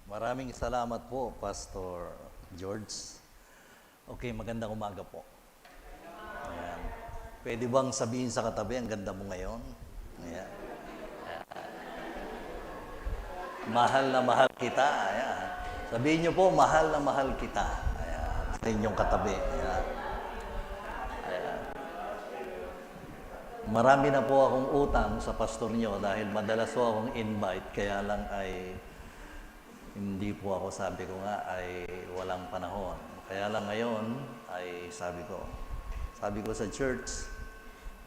Maraming salamat po, Pastor George. Okay, magandang umaga po. Ayan. Pwede bang sabihin sa katabi, ang ganda mo ngayon? Ayan. Mahal na mahal kita. Ayan. Sabihin niyo po, mahal na mahal kita. Ayan. Sa inyong katabi. Ayan. Marami na po akong utang sa pastor niyo dahil madalas po akong invite, kaya lang ay hindi po ako, sabi ko nga, ay walang panahon. Kaya lang ngayon ay sabi ko sa church,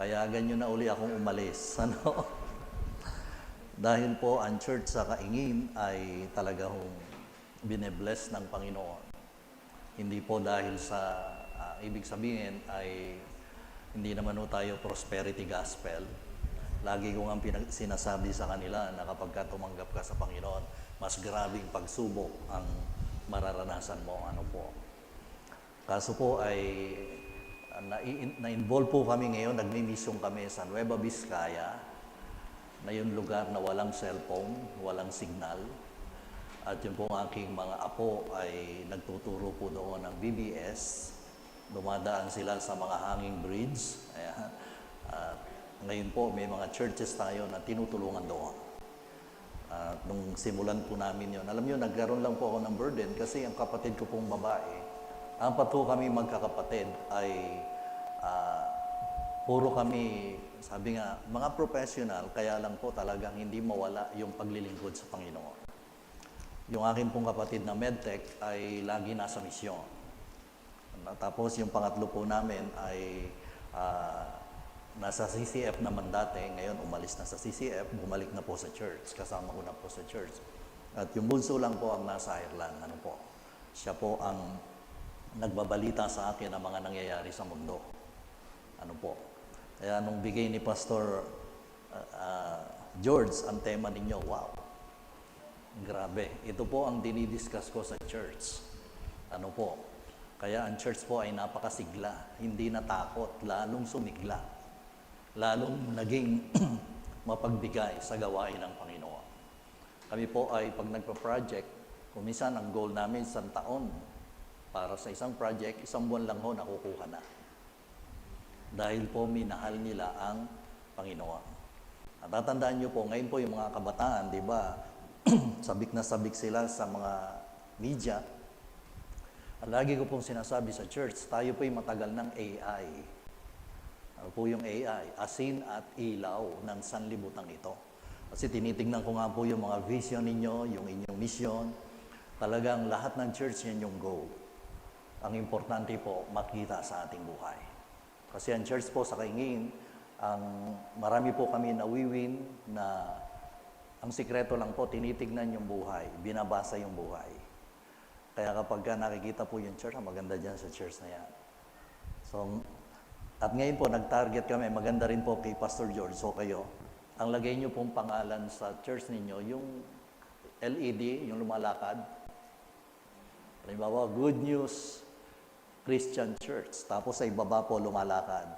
payagan nyo na uli akong umalis. Ano? Dahil po ang church sa Kaingin ay talagang binebless ng Panginoon. Hindi po dahil sa, ibig sabihin ay hindi naman po tayo prosperity gospel. Lagi ko nga sinasabi sa kanila na kapag ka tumanggap ka sa Panginoon, mas grabing pagsubok ang mararanasan mo. Ano po. Kaso po ay na-involve po kami ngayon, nagmi-mission kami sa Nueva Vizcaya, na yung lugar na walang cellphone, walang signal. At yung po aking mga apo ay nagtuturo po doon ng BBS. Dumadaan sila sa mga hanging bridge. Ayan. Ngayon po, may mga churches tayo na tinutulungan doon. Nung simulan po namin yon, alam nyo, nagkaroon lang po ako ng burden kasi ang kapatid ko pong babae, apat po kami magkakapatid ay puro kami, sabi nga, mga professional, kaya lang po talagang hindi mawala yung paglilingkod sa Panginoon. Yung akin pong kapatid na medtech ay lagi nasa misyon. Tapos yung pangatlo po namin ay nasa CCF naman dati, ngayon umalis na sa CCF, bumalik na po sa church, kasama ko na po sa church. At yung bunso lang po ang nasa Ireland, ano po. Siya po ang nagbabalita sa akin ng mga nangyayari sa mundo. Ano po. Kaya nung bigay ni Pastor George ang tema ninyo, wow, grabe. Ito po ang dinidiscuss ko sa church. Ano po. Kaya ang church po ay napakasigla, hindi natakot, lalong sumigla, lalong naging mapagbigay sa gawain ng Panginoon. Kami po ay pag nagpa-project, kuminsan ang goal namin isang taon para sa isang project, isang buwan lang ho nakukuha na. Dahil po minahal nila ang Panginoon. At tatandaan nyo po, ngayon po yung mga kabataan, di ba, sabik na sabik sila sa mga media. Lagi ko pong sinasabi sa church, tayo po'y matagal ng AI. Ano po yung AI? Asin at ilaw ng sanlibutan ito. Kasi tinitingnan ko nga po yung mga vision ninyo, yung inyong mission. Talagang lahat ng church yan yung goal. Ang importante po, makita sa ating buhay. Kasi ang church po sa Kaingin, marami po kami nawiwin na ang sikreto lang po, tinitignan yung buhay, binabasa yung buhay. Kaya kapag nakikita po yung church, maganda dyan sa church na yan. So, at ngayon po, nag-target kami, maganda rin po kay Pastor George, so kayo, ang lagay nyo pong pangalan sa church ninyo, yung LED, yung lumalakad. Halimbawa, Good News Christian Church. Tapos sa ibaba po lumalakad.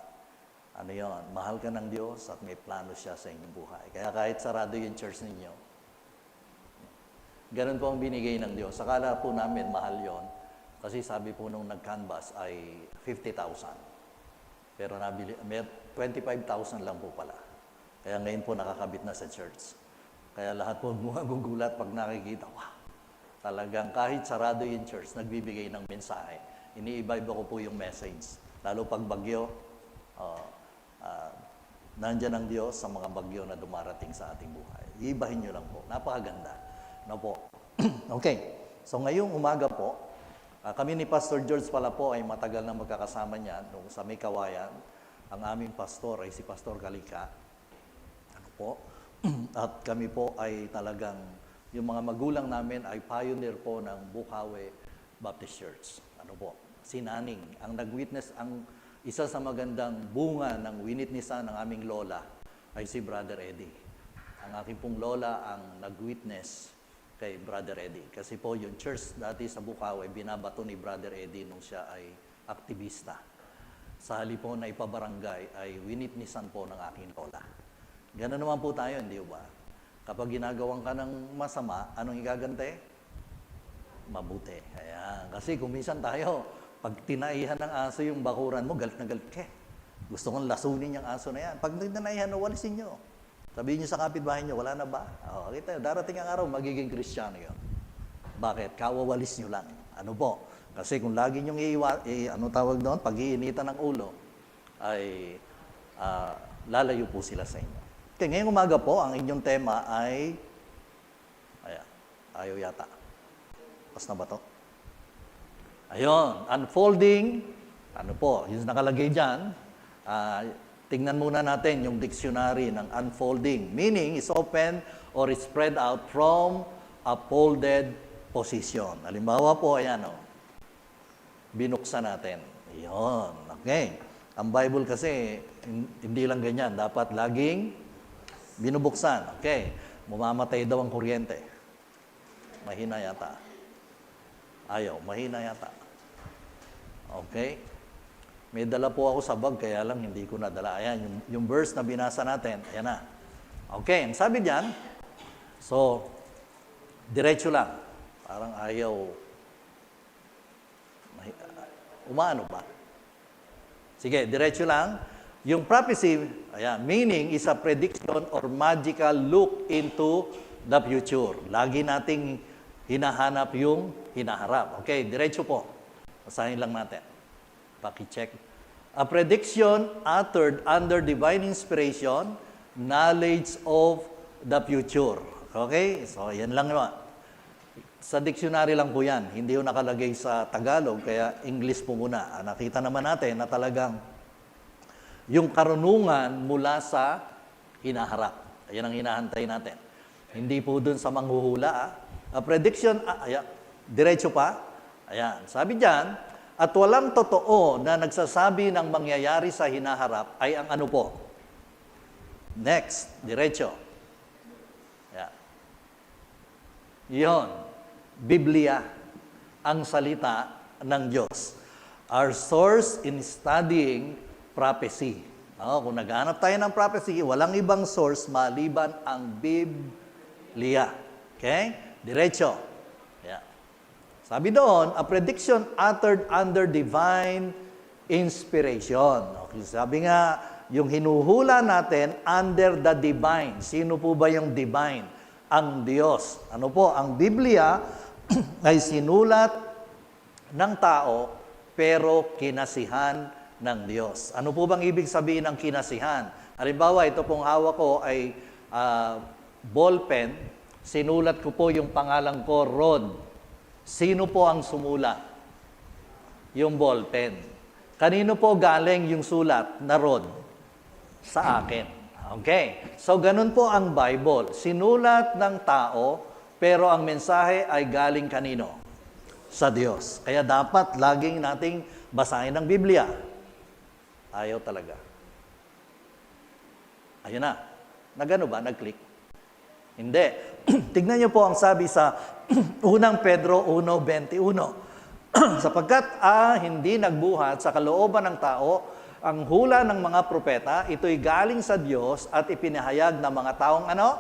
Ano yon? Mahal ka ng Diyos at may plano siya sa inyong buhay. Kaya kahit sarado yung church ninyo, ganun po ang binigay ng Diyos. Akala po namin mahal yon. Kasi sabi po nung nag-canvas ay 50,000. Pero nabili, 25,000 lang po pala. Kaya ngayon po nakakabit na sa church. Kaya lahat po gugulat pag nakikita, wow, talagang kahit sarado yung church, nagbibigay ng mensahe. Ini-vibe ko po yung message. Lalo pag bagyo, nandyan ang Diyos sa mga bagyo na dumarating sa ating buhay. Iibahin nyo lang po. Napakaganda. No po. Okay. So ngayong umaga po, kami ni Pastor George pala po ay matagal na magkakasama niyan nung sa May Kawayan. Ang aming pastor ay si Pastor Galika. Ano po? At kami po ay talagang, yung mga magulang namin ay pioneer po ng Bukawi Baptist Church. Ano po? Si Naning, ang nag-witness, ang isa sa magandang bunga ng winitnessan ng aming lola ay si Brother Eddie. Ang aking pong lola ang nag-witness kay Brother Eddie. Kasi po yung church dati sa Bukawi, binabato ni Brother Eddie nung siya ay aktivista. Sa halip po na ipabarangay ay winitnessan po ng aking lola. Gano'n naman po tayo, hindi ba? Kapag ginagawan ka ng masama, anong igagante? mabuti. Ayan. Kasi kung minsan tayo, pag tinaihan ng aso yung bakuran mo, galit na galit ka. Gusto kong lasunin yung aso na yan. Pag tinaihan, walisin nyo. Sabihin nyo sa kapitbahay nyo, wala na ba? Kita, darating ang araw, magiging Kristiyano yun. Bakit? Kawawalis nyo lang. Ano po? Kasi kung lagi nyong pag-iinitan ng ulo, ay lalayo po sila sa inyo. Okay, ngayong umaga po, ang inyong tema ay, ayaw yata. Pas na ba to? Ayun, unfolding, yung nakalagay dyan, tingnan muna natin yung dictionary ng unfolding. Meaning is open or is spread out from a folded position. Halimbawa po, binuksan natin. Iyon. Okay. Ang Bible kasi, hindi lang ganyan. Dapat laging binubuksan. Okay. Mamamatay daw ang kuryente. Mahina yata. Ayaw, mahina yata. Okay. May dala po ako sa bag, kaya lang hindi ko nadala. Ayan, yung verse na binasa natin, ayan na. Okay, ang sabi diyan, so, diretso lang. Parang ayaw, umaano ba? Sige, diretso lang. Yung prophecy, meaning is a prediction or magical look into the future. Lagi nating hinahanap yung hinaharap. Okay, diretso po. Basahin lang natin. Paki-check. A prediction uttered under divine inspiration, knowledge of the future. Okay? So, yan lang naman. Sa dictionary lang po yan. Hindi yung nakalagay sa Tagalog, kaya English po muna. Nakita naman natin na talagang yung karunungan mula sa hinaharap. Ayan ang hinahantay natin. Hindi po dun sa manghuhula. A prediction, diretso pa. Ayan. Sabi dyan, at walang totoo na nagsasabi ng mangyayari sa hinaharap ay ang ano po? Next, diretso. Ayan. Yun. Biblia, ang salita ng Diyos. Our source in studying prophecy. Kung naghanap tayo ng prophecy, walang ibang source maliban ang Biblia. Okay? Diretso. Yeah. Sabi doon, a prediction uttered under divine inspiration. Okay, sabi nga, yung hinuhula natin under the divine. Sino po ba yung divine? Ang Diyos. Ano po? Ang Biblia ay sinulat ng tao pero kinasihan ng Diyos. Ano po bang ibig sabihin ng kinasihan? Halimbawa, ito pong hawak ko ay ballpen. Sinulat ko po yung pangalan ko, Rod. Sino po ang sumulat? Yung ballpen. Kanino po galing yung sulat na Rod? Sa akin. Okay. So, ganun po ang Bible. Sinulat ng tao, pero ang mensahe ay galing kanino? Sa Diyos. Kaya dapat laging nating basahin ang Biblia. Ayaw talaga. Ayun na. Nagano ba? Nag-click? Hindi. Tignan niyo po ang sabi sa 1 Pedro 1:21. Sapagkat hindi nagbuhat sa kalooban ng tao ang hula ng mga propeta, ito'y galing sa Diyos at ipinahayag ng mga taong ano?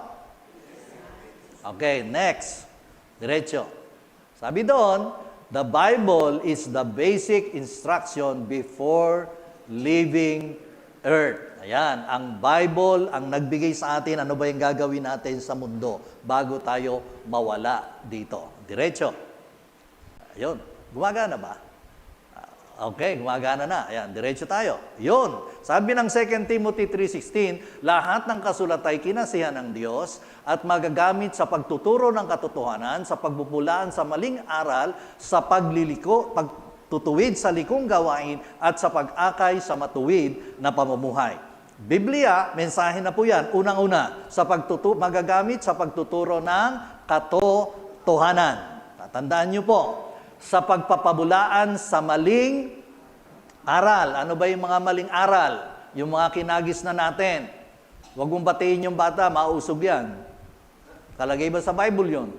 Okay, next. Diretso. Sabi doon, the Bible is the basic instruction before leaving earth. Ayan, ang Bible ang nagbigay sa atin ano ba yung gagawin natin sa mundo bago tayo mawala dito. Diretso. Ayun, gumagana ba? Okay, gumagana na. Ayan, diretso tayo. Yun. Sabi ng 2 Timothy 3:16, lahat ng kasulat ay kinasihan ng Diyos at magagamit sa pagtuturo ng katotohanan, sa pagbubulaan sa maling aral, sa pagtutuwid sa likong gawain, at sa pag-akay sa matuwid na pamumuhay. Biblia, mensahe na po yan. Unang-una, magagamit sa pagtuturo ng katotohanan. Tatandaan niyo po, sa pagpapabulaan sa maling aral. Ano ba yung mga maling aral? Yung mga kinagis na natin. Huwag mong batiin yung bata, mausog yan. Kalagay ba sa Bible yun?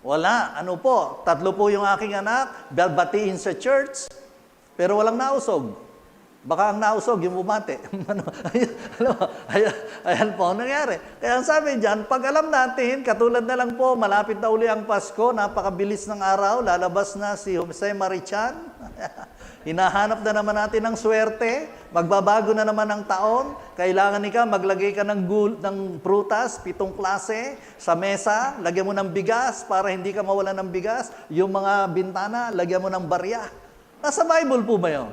Wala. Ano po? 3 po yung aking anak, batiin sa church, pero walang nausog. Baka ang nausog, yung bumate. Ayan po ang nangyari. Kaya ang sabi dyan, pag alam natin, katulad na lang po, malapit na uli ang Pasko, napakabilis ng araw, lalabas na si Jose Marichan. Hinahanap na naman natin ng swerte, magbabago na naman ang taon, kailangan ikaw maglagay ka ng prutas, 7 klase, sa mesa, lagyan mo ng bigas para hindi ka mawala ng bigas, yung mga bintana, lagyan mo ng barya. Nasa Bible po ba yun?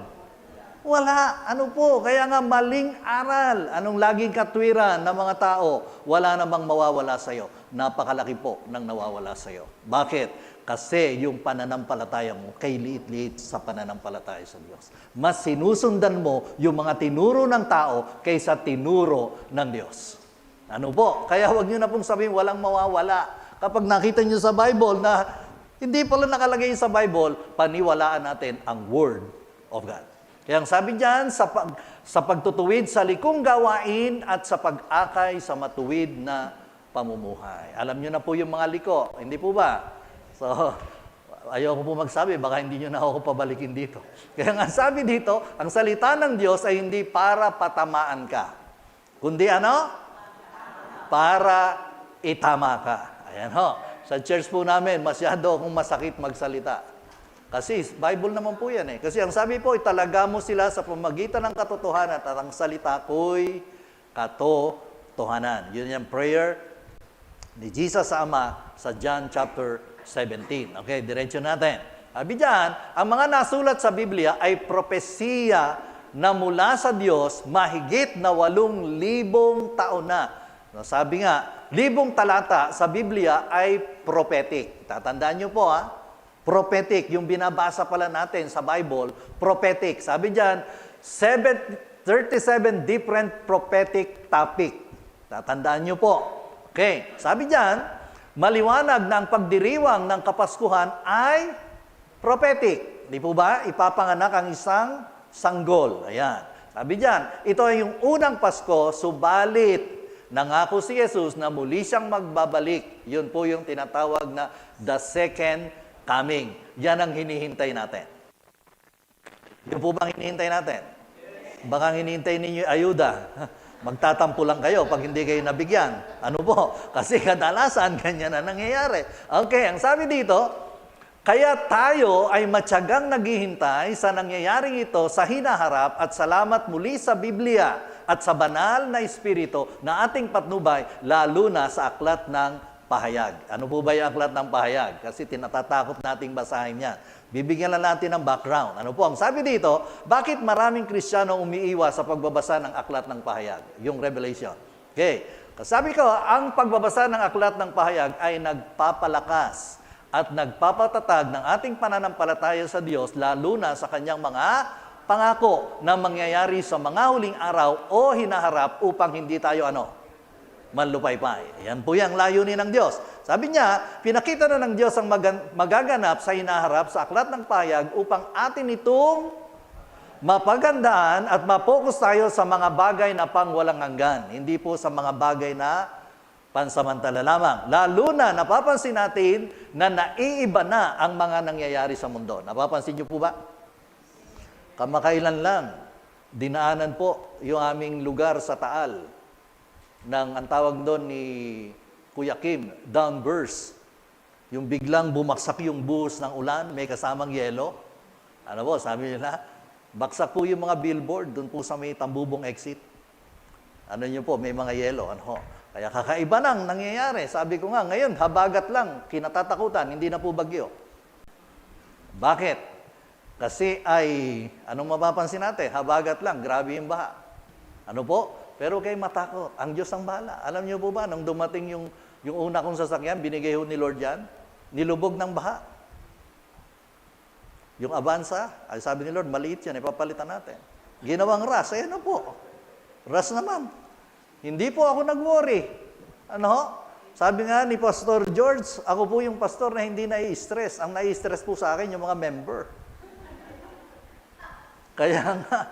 Wala. Ano po? Kaya nga maling aral. Anong laging katwiran ng mga tao? Wala namang mawawala sa'yo. Napakalaki po ng nawawala sa'yo. Bakit? Kasi yung pananampalataya mo kay liit-liit sa pananampalataya sa Diyos. Mas sinusundan mo yung mga tinuro ng tao kaysa tinuro ng Diyos. Ano po? Kaya wag nyo na pong sabihin walang mawawala. Kapag nakita nyo sa Bible na hindi pala nakalagay sa Bible, paniwalaan natin ang Word of God. Kaya ang sabi diyan, sa pagtutuwid sa likong gawain at sa pag-akay sa matuwid na pamumuhay. Alam nyo na po yung mga liko, hindi po ba? So, ayoko po magsabi, baka hindi nyo na ako pabalikin dito. Kaya nga sabi dito, ang salita ng Diyos ay hindi para patamaan ka. Kundi ano? Para itama ka. Ayan ho. Sa church po namin, masyado akong masakit magsalita. Kasi Bible naman po yan eh. Kasi ang sabi po, italaga mo sila sa pamagitan ng katotohanan at ang salita ko'y katotohanan. Yun yung prayer ni Jesus sa Ama sa John chapter 17. Okay, diretso natin. Sabi dyan, ang mga nasulat sa Biblia ay propesiya na mula sa Diyos mahigit na 8,000 taon na. Sabi nga, 1,000 talata sa Biblia ay prophetic. Tatandaan nyo po prophetic, yung binabasa pala natin sa Bible, prophetic. Sabi diyan, 37 different prophetic topic. Tatandaan nyo po. Okay, sabi diyan, maliwanag na ang pagdiriwang ng Kapaskuhan ay prophetic. Di po ba? Ipapanganak ang isang sanggol. Ayan. Sabi diyan, ito ay yung unang Pasko, subalit nangako si Jesus na muli siyang magbabalik. Yun po yung tinatawag na the second coming. Yan ang hinihintay natin. Yun po bang hinihintay natin? Baka hinihintay ninyo ayuda. Magtatampo lang kayo pag hindi kayo nabigyan. Ano po? Kasi kadalasan, ganyan na nangyayari. Okay, ang sabi dito, kaya tayo ay matyagang naghihintay sa nangyayaring ito sa hinaharap at salamat muli sa Biblia at sa banal na Espiritu na ating patnubay, lalo na sa aklat ng pahayag. Ano po ba yung aklat ng pahayag? Kasi tinatatakot nating basahin yan. Bibigyan lang natin ng background. Ano po? Ang sabi dito, bakit maraming Kristiyano umiiwas sa pagbabasa ng aklat ng pahayag? Yung Revelation. Okay. Sabi ko, ang pagbabasa ng aklat ng pahayag ay nagpapalakas at nagpapatatag ng ating pananampalataya sa Diyos, lalo na sa kanyang mga pangako na mangyayari sa mga huling araw o hinaharap upang hindi tayo manlupaypay. Yan po yung layunin ng Diyos. Sabi niya, pinakita na ng Diyos ang magaganap sa hinaharap sa aklat ng pahayag upang atin itong mapagandaan at mapokus tayo sa mga bagay na pangwalang hanggan. Hindi po sa mga bagay na pansamantala lamang. Lalo na napapansin natin na naiiba na ang mga nangyayari sa mundo. Napapansin niyo po ba? Kamakailan lang, dinaanan po yung aming lugar sa Taal ang tawag doon ni Kuya Kim, downburst. Yung biglang bumaksak yung buhos ng ulan, may kasamang yelo. Ano po, sabi nila, baksak po yung mga billboard doon po sa may Tambubong exit. Ano nyo po, may mga yelo. Kaya kakaiba nang nangyayari. Sabi ko nga, ngayon, habagat lang, kinatatakutan, hindi na po bagyo. Bakit? Kasi anong mapapansin natin? Habagat lang, grabe yung baha. Ano po? Pero kayo matakot. Ang Diyos ang bahala. Alam niyo po ba, nung dumating yung una kong sasakyan, binigay ho ni Lord yan, nilubog ng baha. Yung Avanza, ay sabi ni Lord, maliit yan, ipapalitan natin. Ginawang ras, ayan na po. Ras naman. Hindi po ako nag-worry. Sabi nga ni Pastor George, ako po yung pastor na hindi nai-stress. Ang nai-stress po sa akin, yung mga member. Kaya nga,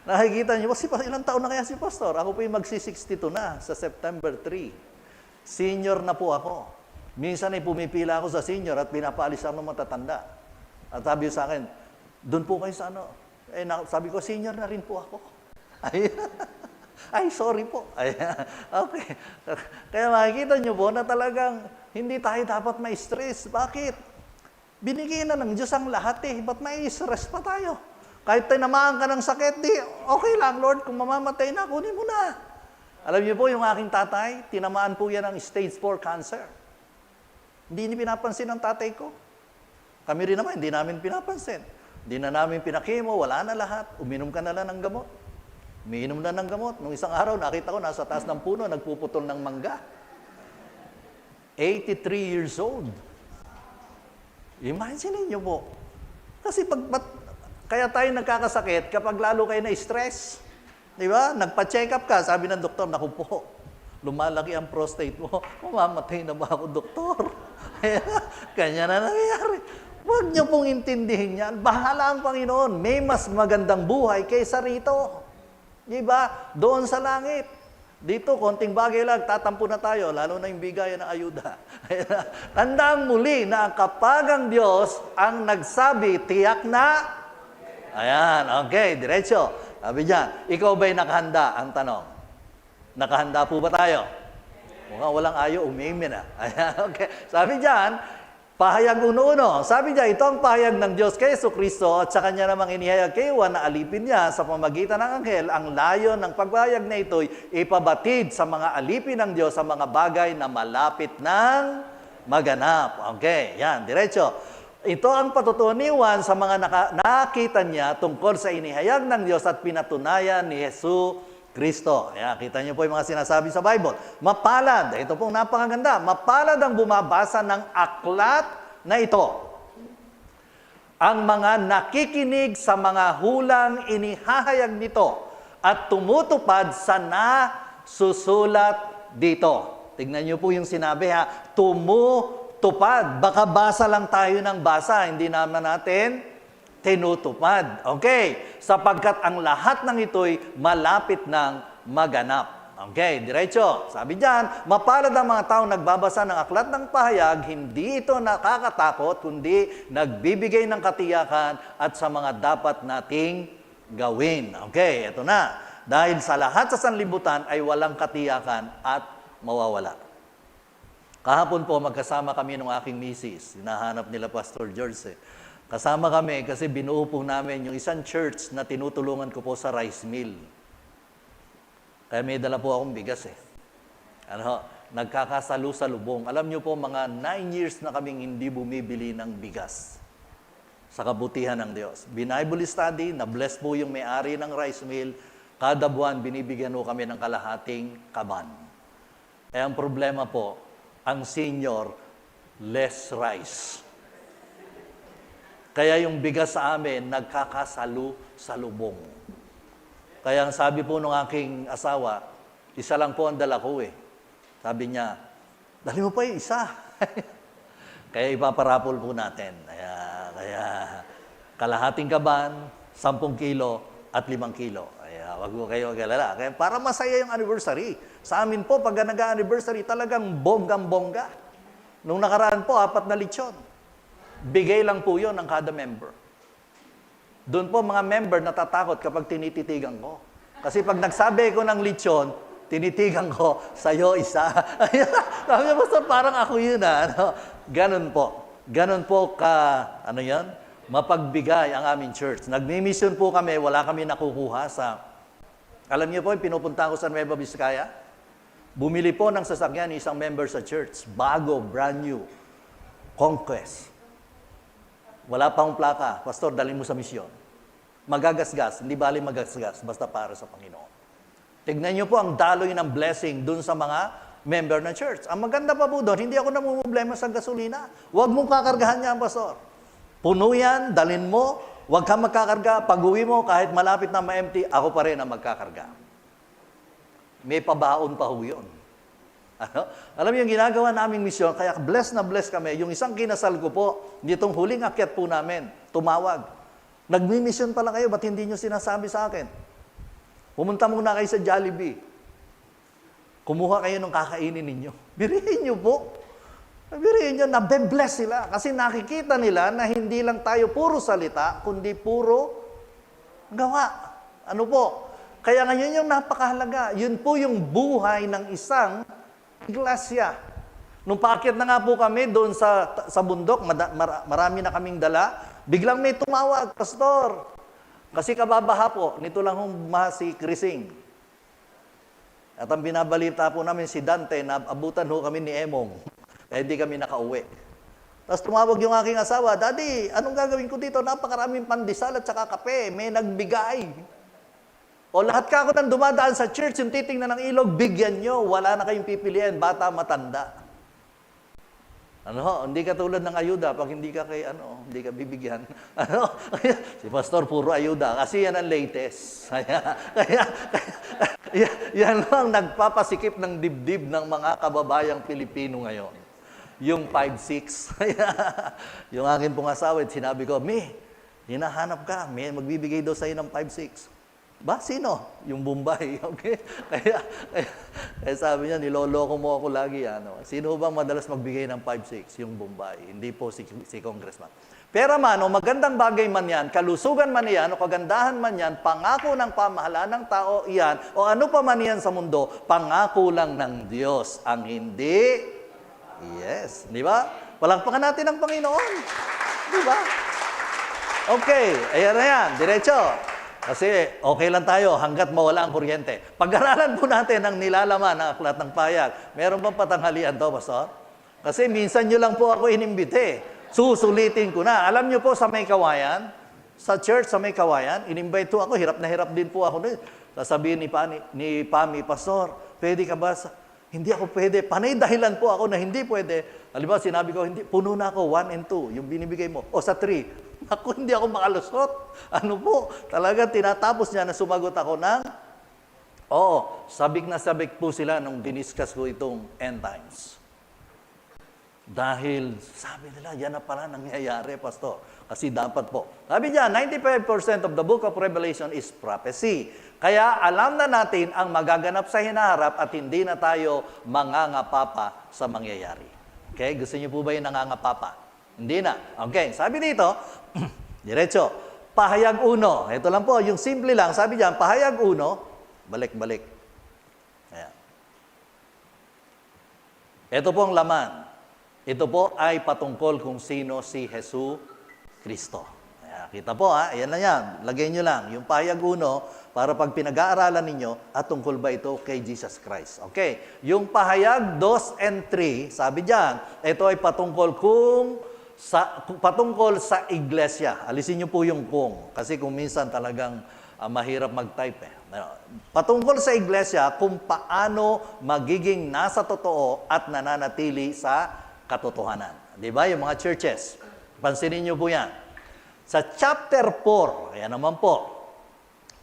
nakikita niyo, ilang taon na kaya si Pastor? Ako po yung magsi-62 na sa September 3. Senior na po ako. Minsan ay pumipila ako sa senior at pinapaalis ako ng matatanda. At sabi sa akin, doon po kayo sa sabi ko, senior na rin po ako. Ay, sorry po. Ay, okay. Kaya makikita nyo po na talagang hindi tayo dapat ma-stress. Bakit? Binigyan na ng Diyos ang lahat eh. Ba't ma-stress pa tayo? Kahit tinamaan ka ng sakit, di, okay lang, Lord, kung mamamatay na, kunin mo na. Alam niyo po, yung aking tatay, tinamaan po yan ng stage 4 cancer. Hindi niya pinapansin ng tatay ko. Kami rin naman, hindi namin pinapansin. Hindi na namin pinakimo, wala na lahat. Uminom ka na lang ng gamot. Umiinom na ng gamot. Nung isang araw, nakita ko, nasa taas ng puno, nagpuputol ng mangga. 83 years old. Imagine niyo po. Kasi kaya tayo nagkakasakit kapag lalo kayo na-stress. Di ba? Nagpa-check up ka, sabi ng doktor, naku po, lumalaki ang prostate mo. Mamamatay na ba ako, doktor? Kanya na nangyayari. Huwag niyo pong intindihin yan. Bahala ang Panginoon. May mas magandang buhay kaysa rito. Di ba? Doon sa langit. Dito, konting bagay lang, tatampo na tayo, lalo na yung bigayan ng ayuda. Tandaan muli na kapag ang Diyos ang nagsabi, tiyak na, ayan, okay, diretso. Sabi niya, ikaw ba'y nakahanda? Ang tanong. Nakahanda po ba tayo? Mukhang walang ayaw, umimin na. Ayan, okay. Sabi diyan, pahayag uno-uno. Sabi niya, ito ang pahayag ng Diyos kay Jesucristo at sa kanya namang inihayag kay Juan na alipin niya sa pamagitan ng anghel. Ang layon ng pagpahayag na ito'y ipabatid sa mga alipin ng Diyos sa mga bagay na malapit ng maganap. Okay, yan, diretso. Ito ang patutuo ni Juan sa mga nakita niya tungkol sa inihayag ng Diyos at pinatunayan ni Jesucristo. Ayan, kita niyo po yung mga sinasabi sa Bible. Mapalad, ito pong napakaganda, mapalad ang bumabasa ng aklat na ito. Ang mga nakikinig sa mga hulang inihahayag nito at tumutupad sa nasusulat dito. Tignan niyo po yung sinabi ha, tumutupad. Baka basa lang tayo ng basa, hindi naman natin tinutupad. Okay, sapagkat ang lahat ng ito'y malapit ng maganap. Okay, diretso. Sabi diyan, mapalad ang mga taong nagbabasa ng aklat ng pahayag, hindi ito nakakatakot, kundi nagbibigay ng katiyakan at sa mga dapat nating gawin. Okay, ito na. Dahil sa lahat sa sanlibutan ay walang katiyakan at mawawala. Kahapon po, magkasama kami ng aking misis. Hinahanap nila Pastor George. Kasama kami kasi binuo po namin yung isang church na tinutulungan ko po sa rice mill. Kaya may dala po akong bigas eh. Nagkakasalu-salubong. Alam niyo po, mga 9 years na kaming hindi bumibili ng bigas. Sa kabutihan ng Diyos. Bible study, na-bless po yung may-ari ng rice mill. Kada buwan, binibigyan po kami ng kalahating kaban. Eh, ang problema po, ang senior, less rice. Kaya yung bigas sa amin, nagkakasalu-salubong. Kaya ang sabi po ng aking asawa, isa lang po ang dala ko eh. Sabi niya, dali mo pa yung isa. Kaya ipaparapol po natin. Kaya kalahating kaban, 10 kilo at 5 kilo. Kaya wag mo kayo mag-alala. Kaya para masaya yung anniversary. Sa amin po, pag nag-anniversary, talagang bonggang-bongga. Nung nakaraan po, 4 na lechon. Bigay lang po yun ng kada member. Doon po mga member natatakot kapag tinititigan ko. Kasi pag nagsabi ko ng lechon, tinitigan ko, sa'yo isa. Sabi niya, basta parang ako yun Ganun po. Ganun po mapagbigay ang aming church. Nagmi-mission po kami, wala kami nakukuha sa... Alam niyo po, pinupunta ko sa Nueva Vizcaya. Bumili po ng sasakyan isang member sa church. Bago, brand new. Conquest. Wala pang plaka. Pastor, dalhin mo sa misyon. Magagasgas. Hindi bali magagasgas. Basta para sa Panginoon. Tignan niyo po ang daloy ng blessing dun sa mga member ng church. Ang maganda pa po doon, hindi ako namumblema sa gasolina. Huwag mong kakargahan niya, Pastor. Puno yan, dalhin mo. Huwag kang magkakarga. Pag-uwi mo, kahit malapit na ma-empty, ako pa rin ang magkakarga. May pabaon pa ho yun. Alam niyo yung ginagawa naming misyon, kaya blessed na blessed kami. Yung isang kinasal ko po, nitong huling akyat po namin, tumawag. Nagmi-mission pala kayo, ba't hindi nyo sinasabi sa akin? Pumunta muna kayo sa Jollibee. Kumuha kayo ng kakainin ninyo. Birihin nyo po. Birihin nyo, nabe-bless sila. Kasi nakikita nila na hindi lang tayo puro salita, kundi puro gawa. Ano po? Kaya ngayon yung napakahalaga. Yun po yung buhay ng isang iglesia. Nung paakyat na nga po kami doon sa bundok, marami na kaming dala, biglang may tumawag, Pastor. Kasi kababaha po, nito lang si Krising. At ang binabalita po namin si Dante, na abutan ho kami ni Emong. Kaya hindi kami nakauwi. Tapos tumawag yung aking asawa, Daddy, anong gagawin ko dito? Napakaraming pandesal at saka kape. May nagbigay. O lahat ka ako nang dumadaan sa church, yung titingnan ng ilog, bigyan nyo. Wala na kayong pipilian, bata, matanda. Hindi ka tulad ng ayuda pag hindi ka hindi ka bibigyan. Si Pastor puro ayuda kasi yan ang latest. Yan lang nagpapasikip ng dibdib ng mga kababayang Pilipino ngayon. Yung 5'6". Yung akin pong asawa, sinabi ko, hinahanap ka, may magbibigay daw sa'yo ng 5'6". Ba, sino? Yung Bombay, okay? Kaya sabi niya, niloloko mo ako lagi. Sino bang madalas magbigay ng 5'6"? Yung Bombay, hindi po si Congressman. Pero magandang bagay man yan, kalusugan man yan, o kagandahan man yan, pangako ng pamahalaan ng tao yan, o ano pa man yan sa mundo, pangako lang ng Diyos. Ang hindi, yes. Di ba? Palakpakan natin ang Panginoon. Di ba? Okay, ayan na yan, diretso. Kasi okay lang tayo hanggat mawala ang kuryente. Pag-aralan po natin ang nilalaman ng Aklat ng Payag. Meron bang patanghalian to, Pastor? Kasi minsan nyo lang po ako inimbite. Susulitin ko na. Alam nyo po sa May Kawayan, sa church sa May Kawayan, inimbite po ako, hirap na hirap din po ako. Sasabihin ni Pami, Pastor, pwede ka ba hindi ako pwede. Panay dahilan po ako na hindi pwede. Halimbawa, sinabi ko, hindi, puno na ako, 1 and 2, yung binibigay mo. O sa 3, ako hindi ako makalusot. Ano po? Talaga tinatapos niya na sumagot ako ng, sabik na sabik po sila nung diniscuss ko itong end times. Dahil sabi nila, yan na pala nangyayari, Pastor. Kasi dapat po. Sabi niya, 95% of the book of Revelation is prophecy. Kaya alam na natin ang magaganap sa hinaharap at hindi na tayo mangangapapa sa mangyayari. Okay? Gusto niyo po ba yung nangangapapa? Hindi na. Okay, sabi dito, diretso, pahayag 1. Ito lang po, yung simple lang. Sabi diyan, pahayag 1, balik-balik. Ayan. Ito po ang laman. Ito po ay patungkol kung sino si Jesu Kristo. Ayan, kita po ayan na yan. Lagay nyo lang, yung pahayag 1, para pag pinag-aaralan ninyo, at tungkol ba ito kay Jesus Christ. Okay, yung pahayag 2 and 3, sabi diyan, ito ay patungkol sa iglesia. Alisin niyo po yung kung. Kasi kung minsan talagang mahirap mag-type . Patungkol sa iglesia kung paano magiging nasa totoo at nananatili sa katotohanan. Di ba? Yung mga churches. Pansinin niyo po yan. Sa chapter 4, ayan naman po.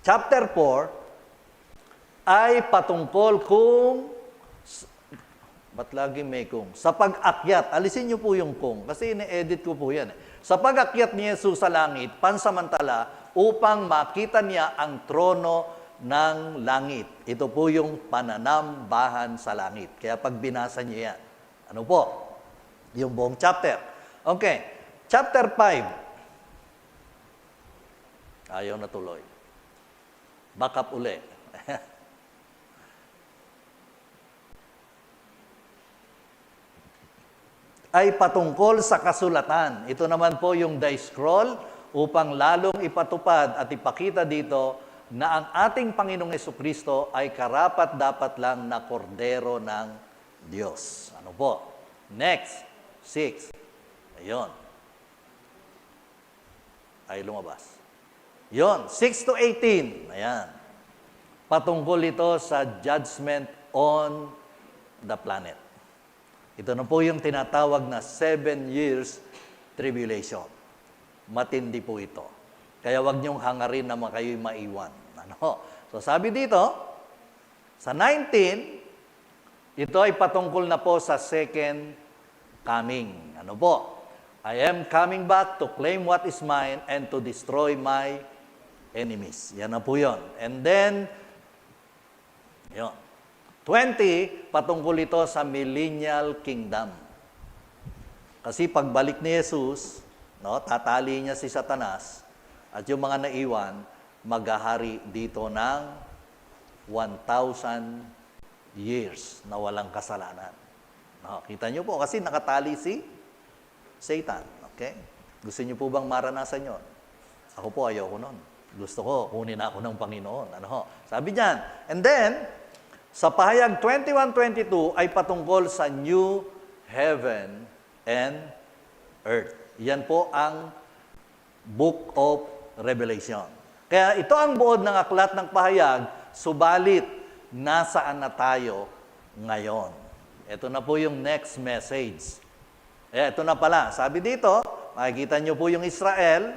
Chapter 4 ay patungkol kung ba't lagi may kung? Sa pag-akyat, alisin niyo po yung kung, kasi ine-edit ko po yan. Sa pag-akyat ni Jesus sa langit, pansamantala, upang makita niya ang trono ng langit. Ito po yung pananambahan sa langit. Kaya pag binasa niyo yan, ano po? Yung buong chapter. Okay, chapter 5. Ayaw na tuloy. Back up uli. Ay patungkol sa kasulatan. Ito naman po yung die-scroll upang lalong ipatupad at ipakita dito na ang ating Panginoong Jesucristo ay karapat-dapat lang na kordero ng Diyos. Ano po? Next, 6. Ayun. Ay lumabas. Yon, 6 to 18. Ayan. Patungkol ito sa judgment on the planet. Ito na po yung tinatawag na 7 years tribulation. Matindi po ito. Kaya wag niyong hangarin na kayo'y maiwan. Ano? So sabi dito, sa 19, ito ay patungkol na po sa second coming. Ano po? I am coming back to claim what is mine and to destroy my enemies. Yan na po yun. And then, yun. 20, patungkol ito sa millennial kingdom. Kasi pagbalik ni Jesus, tatali niya si Satanas at yung mga naiwan, maghahari dito ng 1,000 years na walang kasalanan. Kita nyo po, kasi nakatali si Satan. Okay? Gusto nyo po bang maranasan yon? Ako po, ayoko nun. Gusto ko, kunin ako ng Panginoon. Sabi niyan, and then, sa pahayag 21:22 ay patungkol sa new heaven and earth. Yan po ang Book of Revelation. Kaya ito ang buod ng aklat ng pahayag, subalit nasaan na tayo ngayon? Ito na po yung next message. Ito na pala. Sabi dito, makikita nyo po yung Israel,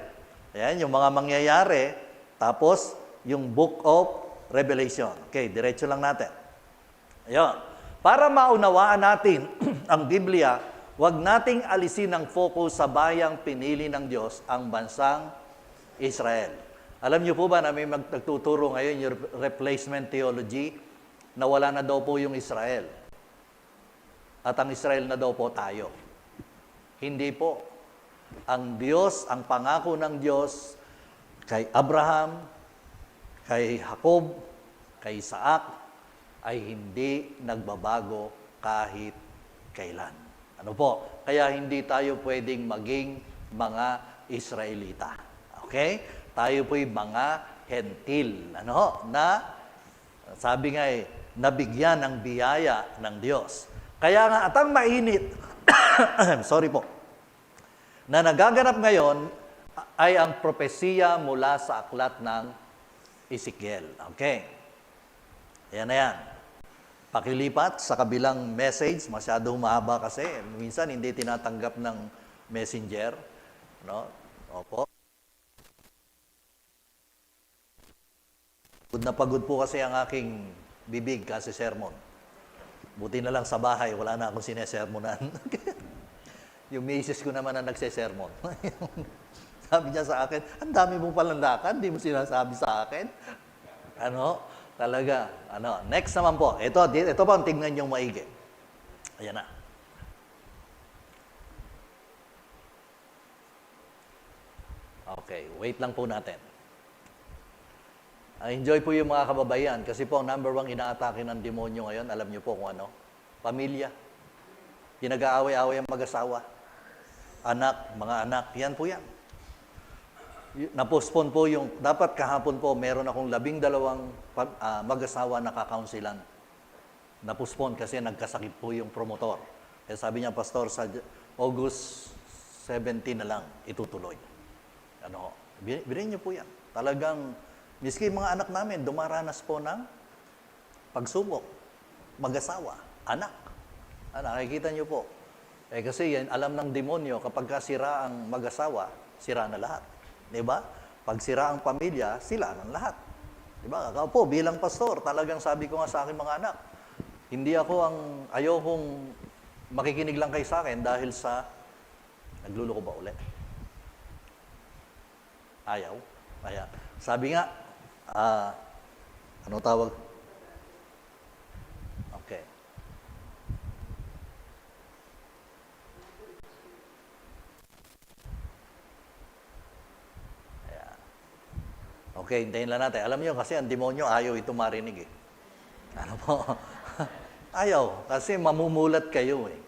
ayan, yung mga mangyayari, tapos yung Book of Revelation. Okay, diretso lang natin. Ayun. Para maunawaan natin ang Biblia, huwag nating alisin ang focus sa bayang pinili ng Diyos, ang bansang Israel. Alam niyo po ba na may nagtuturo ngayon yung replacement theology na wala na daw po yung Israel. At ang Israel na daw po tayo. Hindi po. Ang Diyos, ang pangako ng Diyos kay Abraham, kay Jacob, kay Isaac, ay hindi nagbabago kahit kailan. Ano po? Kaya hindi tayo pwedeng maging mga Israelita. Okay? Tayo po'y mga hentil. Na sabi nga nabigyan ng biyaya ng Diyos. Kaya nga, at ang mainit, sorry po, na nagaganap ngayon ay ang propesiya mula sa aklat ng Ezekiel. Okay? Ayan na yan. Pakilipat sa kabilang message, masyadong mahaba kasi. Minsan hindi tinatanggap ng messenger. Opo. Pagod po kasi ang aking bibig kasi sermon. Buti na lang sa bahay, wala na akong sinesermonan. Yung misis ko naman na nagsesermon. Sabi niya sa akin, ang dami mo palang lakad, hindi mo sinasabi sa akin. Talaga. Next naman po. Ito po ang tingnan niyong maigi. Ayan na. Okay, wait lang po natin. Enjoy po yung mga kababayan kasi po ang number 1 inaatake ng demonyo ngayon, alam niyo po kung ano? Pamilya. Pinag-aaway-aaway ang mag-asawa. Anak, mga anak, yan po yan. Napospon po dapat kahapon po, meron akong 12 mag-asawa na kakaunsilan. Napospon kasi nagkasakit po yung promotor. Kaya sabi niya, Pastor, sa August 17 na lang, itutuloy. Bilhin niyo po yan. Talagang, miski mga anak namin, dumaranas po ng pagsubok. Mag-asawa, anak. Nakikita niyo po. Kasi yan, alam ng demonyo, kapag sira ang mag-asawa, sira na lahat. Diba? Pag sira ang pamilya, sila ng lahat. Diba? Ako po, bilang pastor, talagang sabi ko nga sa aking mga anak, hindi ako ayokong makikinig lang kay sa akin dahil sa, nagluloko ba ulit? Ayaw. Sabi nga, ano tawag? Okay. Okay, hintayin lang natin. Alam niyo kasi ang demonyo ayaw ito marinig eh. Ano po? Ayaw, kasi mamumulat kayo eh.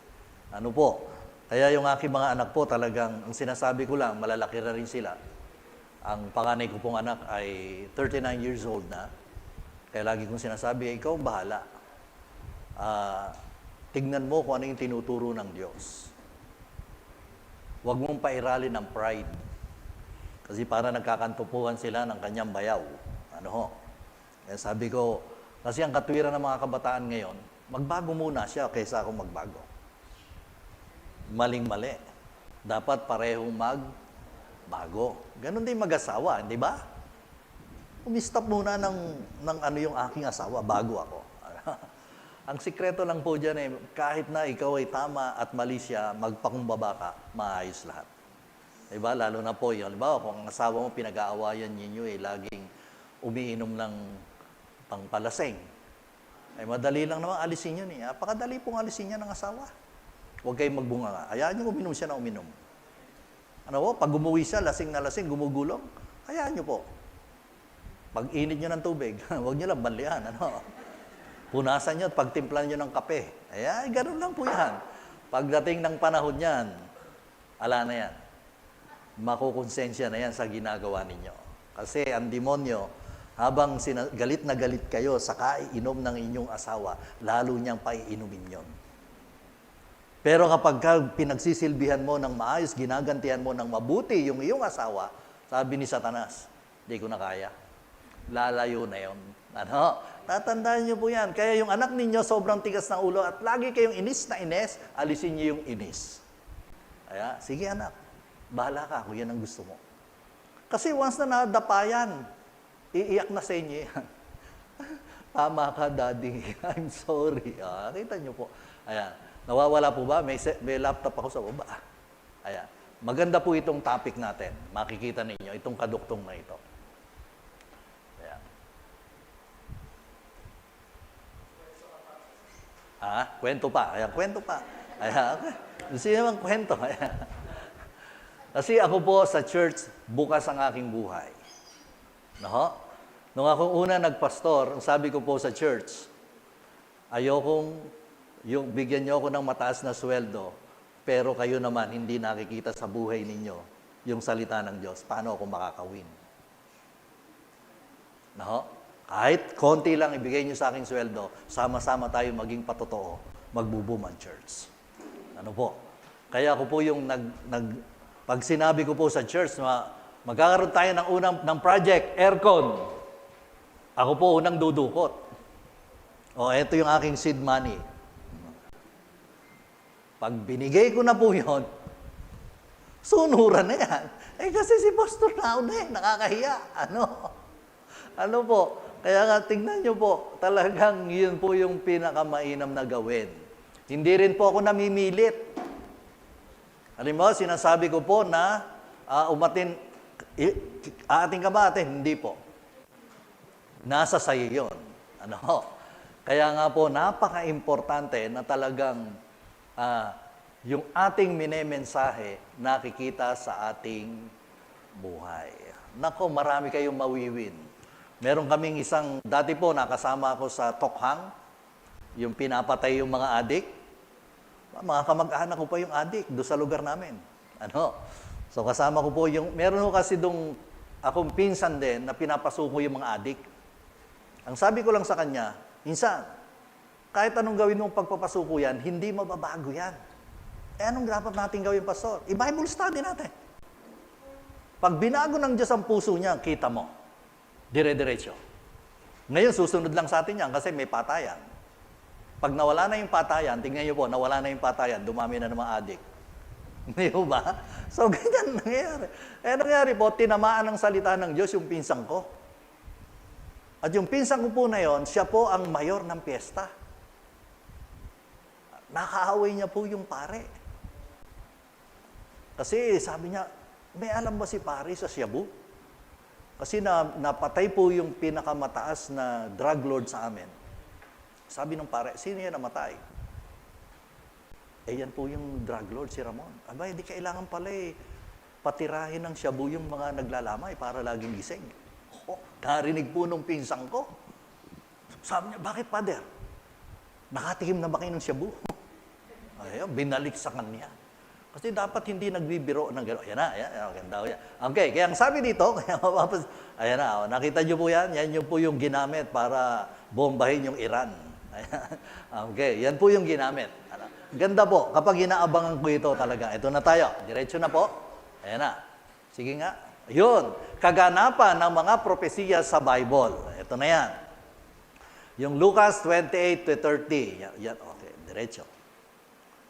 Ano po? Kaya yung aking mga anak po talagang, ang sinasabi ko lang, malalaki na rin sila. Ang panganay ko pong anak ay 39 years old na. Kaya lagi kong sinasabi, ikaw bahala. Tignan mo kung ano yung tinuturo ng Diyos. Huwag mong pairalin ng pride. Kasi para nagkakantupuhan sila ng kanyang bayaw. Kaya sabi ko, kasi ang katwiran ng mga kabataan ngayon, magbago muna siya kaysa ako magbago. Maling-mali. Dapat parehong magbago. Ganon din mag-asawa, di ba? Umistop muna ng ano yung aking asawa, bago ako. Ang sikreto lang po dyan kahit na ikaw ay tama at mali siya, magpakumbaba ka, maayos lahat. Diba? Lalo na po, halimbawa, kung ang asawa mo pinag-aawayan ninyo laging umiinom ng pangpalaseng. Ay madali lang naman alisin yun eh. Napakadali pong alisin niya ng asawa. Huwag kayong magbunga nga. Hayaan nyo uminom siya na uminom. Ano po? Pag umuwi siya, lasing na lasing, gumugulong, hayaan nyo po. Pag init nyo ng tubig, huwag nyo lang banlian. Ano? Punasan nyo at pagtimplan nyo ng kape. Ay, ganun lang po yan. Pagdating ng panahon yan, ala na yan. Makukonsensya na yan sa ginagawa ninyo. Kasi ang demonyo, habang galit na galit kayo sa kaiinom ng inyong asawa, lalo niyang paiinumin yon. Pero kapag pinagsisilbihan mo ng maayos, ginagantihan mo ng mabuti yung iyong asawa, sabi ni Satanas, di ko na kaya. Lalayo na yon. Ano? Tatandaan niyo po yan. Kaya yung anak ninyo sobrang tigas ng ulo at lagi kayong inis na inis, alisin niyo yung inis. Kaya, sige anak, bahala ka kung yan ang gusto mo. Kasi once na nadapayan, iiyak na sa inyo yan. Tama ka, daddy. I'm sorry. Kita niyo po. Ayan. Nawawala po ba? May laptop ako sa baba. Ayan. Maganda po itong topic natin. Makikita ninyo itong kaduktong na ito. Ayan. Kwento pa. Ayan, kwento pa. Ayan. Sino naman kwento? Ayan. Kasi ako po sa church, bukas ang aking buhay. No? Nung akong una nagpastor, ang sabi ko po sa church, ayokong bigyan niyo ako ng mataas na sweldo, pero kayo naman hindi nakikita sa buhay ninyo yung salita ng Diyos. Paano ako makakawin? No? Kahit konti lang ibigay niyo sa aking sweldo, sama-sama tayo maging patotoo, magbuboom ang church. Ano po? Kaya ako po yung pag sinabi ko po sa church na magkakaroon tayo ng project, aircon, ako po unang dudukot. Ito yung aking seed money. Pag binigay ko na po yun, sunuran na yan. Kasi si Pastor Nauna nakakahiya. Ano po? Kaya nga, tingnan nyo po, talagang yun po yung pinakamainam na gawin. Hindi rin po ako namimilit. Alam mo, sinasabi ko po na aating ka ba atin? Hindi po. Nasa sayo yun. Kaya nga po, napaka-importante na talagang yung ating minemensahe nakikita sa ating buhay. Nako, marami kayong mawiwin. Meron kaming dati po nakasama ako sa Tokhang, yung pinapatay yung mga adik. Mga kamag-anak ko pa yung adik doon sa lugar namin. So kasama ko po meron ko kasi akong pinsan din na pinapasuko yung mga adik. Ang sabi ko lang sa kanya, minsan, kahit anong gawin mong pagpapasuko yan, hindi mababago yan. Anong dapat natin gawin, Pastor? I-Bible study natin. Pag binago ng Diyos ang puso niya, kita mo. Dire-diretso. Ngayon, susunod lang sa atin yan kasi may patayan. Pag nawala na yung patayan, tingnan niyo po, nawala na yung patayan, dumami na ng mga adik. Hindi ba? So, ganyan nangyayari. Nangyayari po, tinamaan ng salita ng Diyos yung pinsang ko. At yung pinsang ko po na yon, siya po ang mayor ng piyesta. Nakaaway niya po yung pare. Kasi sabi niya, may alam ba si pare sa Cebu? Kasi napatay po yung pinakamataas na drug lord sa amin. Sabi ng pare, sino yan namatay? Yan po yung drug lord, si Ramon. Aba, hindi kailangan pala patirahin ng Cebu yung mga naglalamay para laging gising. Narinig po nung pinsang ko. Sabi niya, bakit, Father? Nakatikim na ba kayo ng Cebu? Binalik sa kanya. Kasi dapat hindi nagbibiro ng gano'n. Ayan na, ganda yan. Okay, kaya ang sabi dito, ayan na, nakita niyo po yan? Yan yung po yung ginamit para bombahin yung Iran. Okay, yan po yung ginamit. Ganda po, kapag inaabangan ko ito talaga. Ito na tayo, diretso na po. Ayan na. Sige nga. Yun, kaganapan ng mga propesiya sa Bible. Ito na yan. Yung Lucas 28-30. Yan, okay, diretso.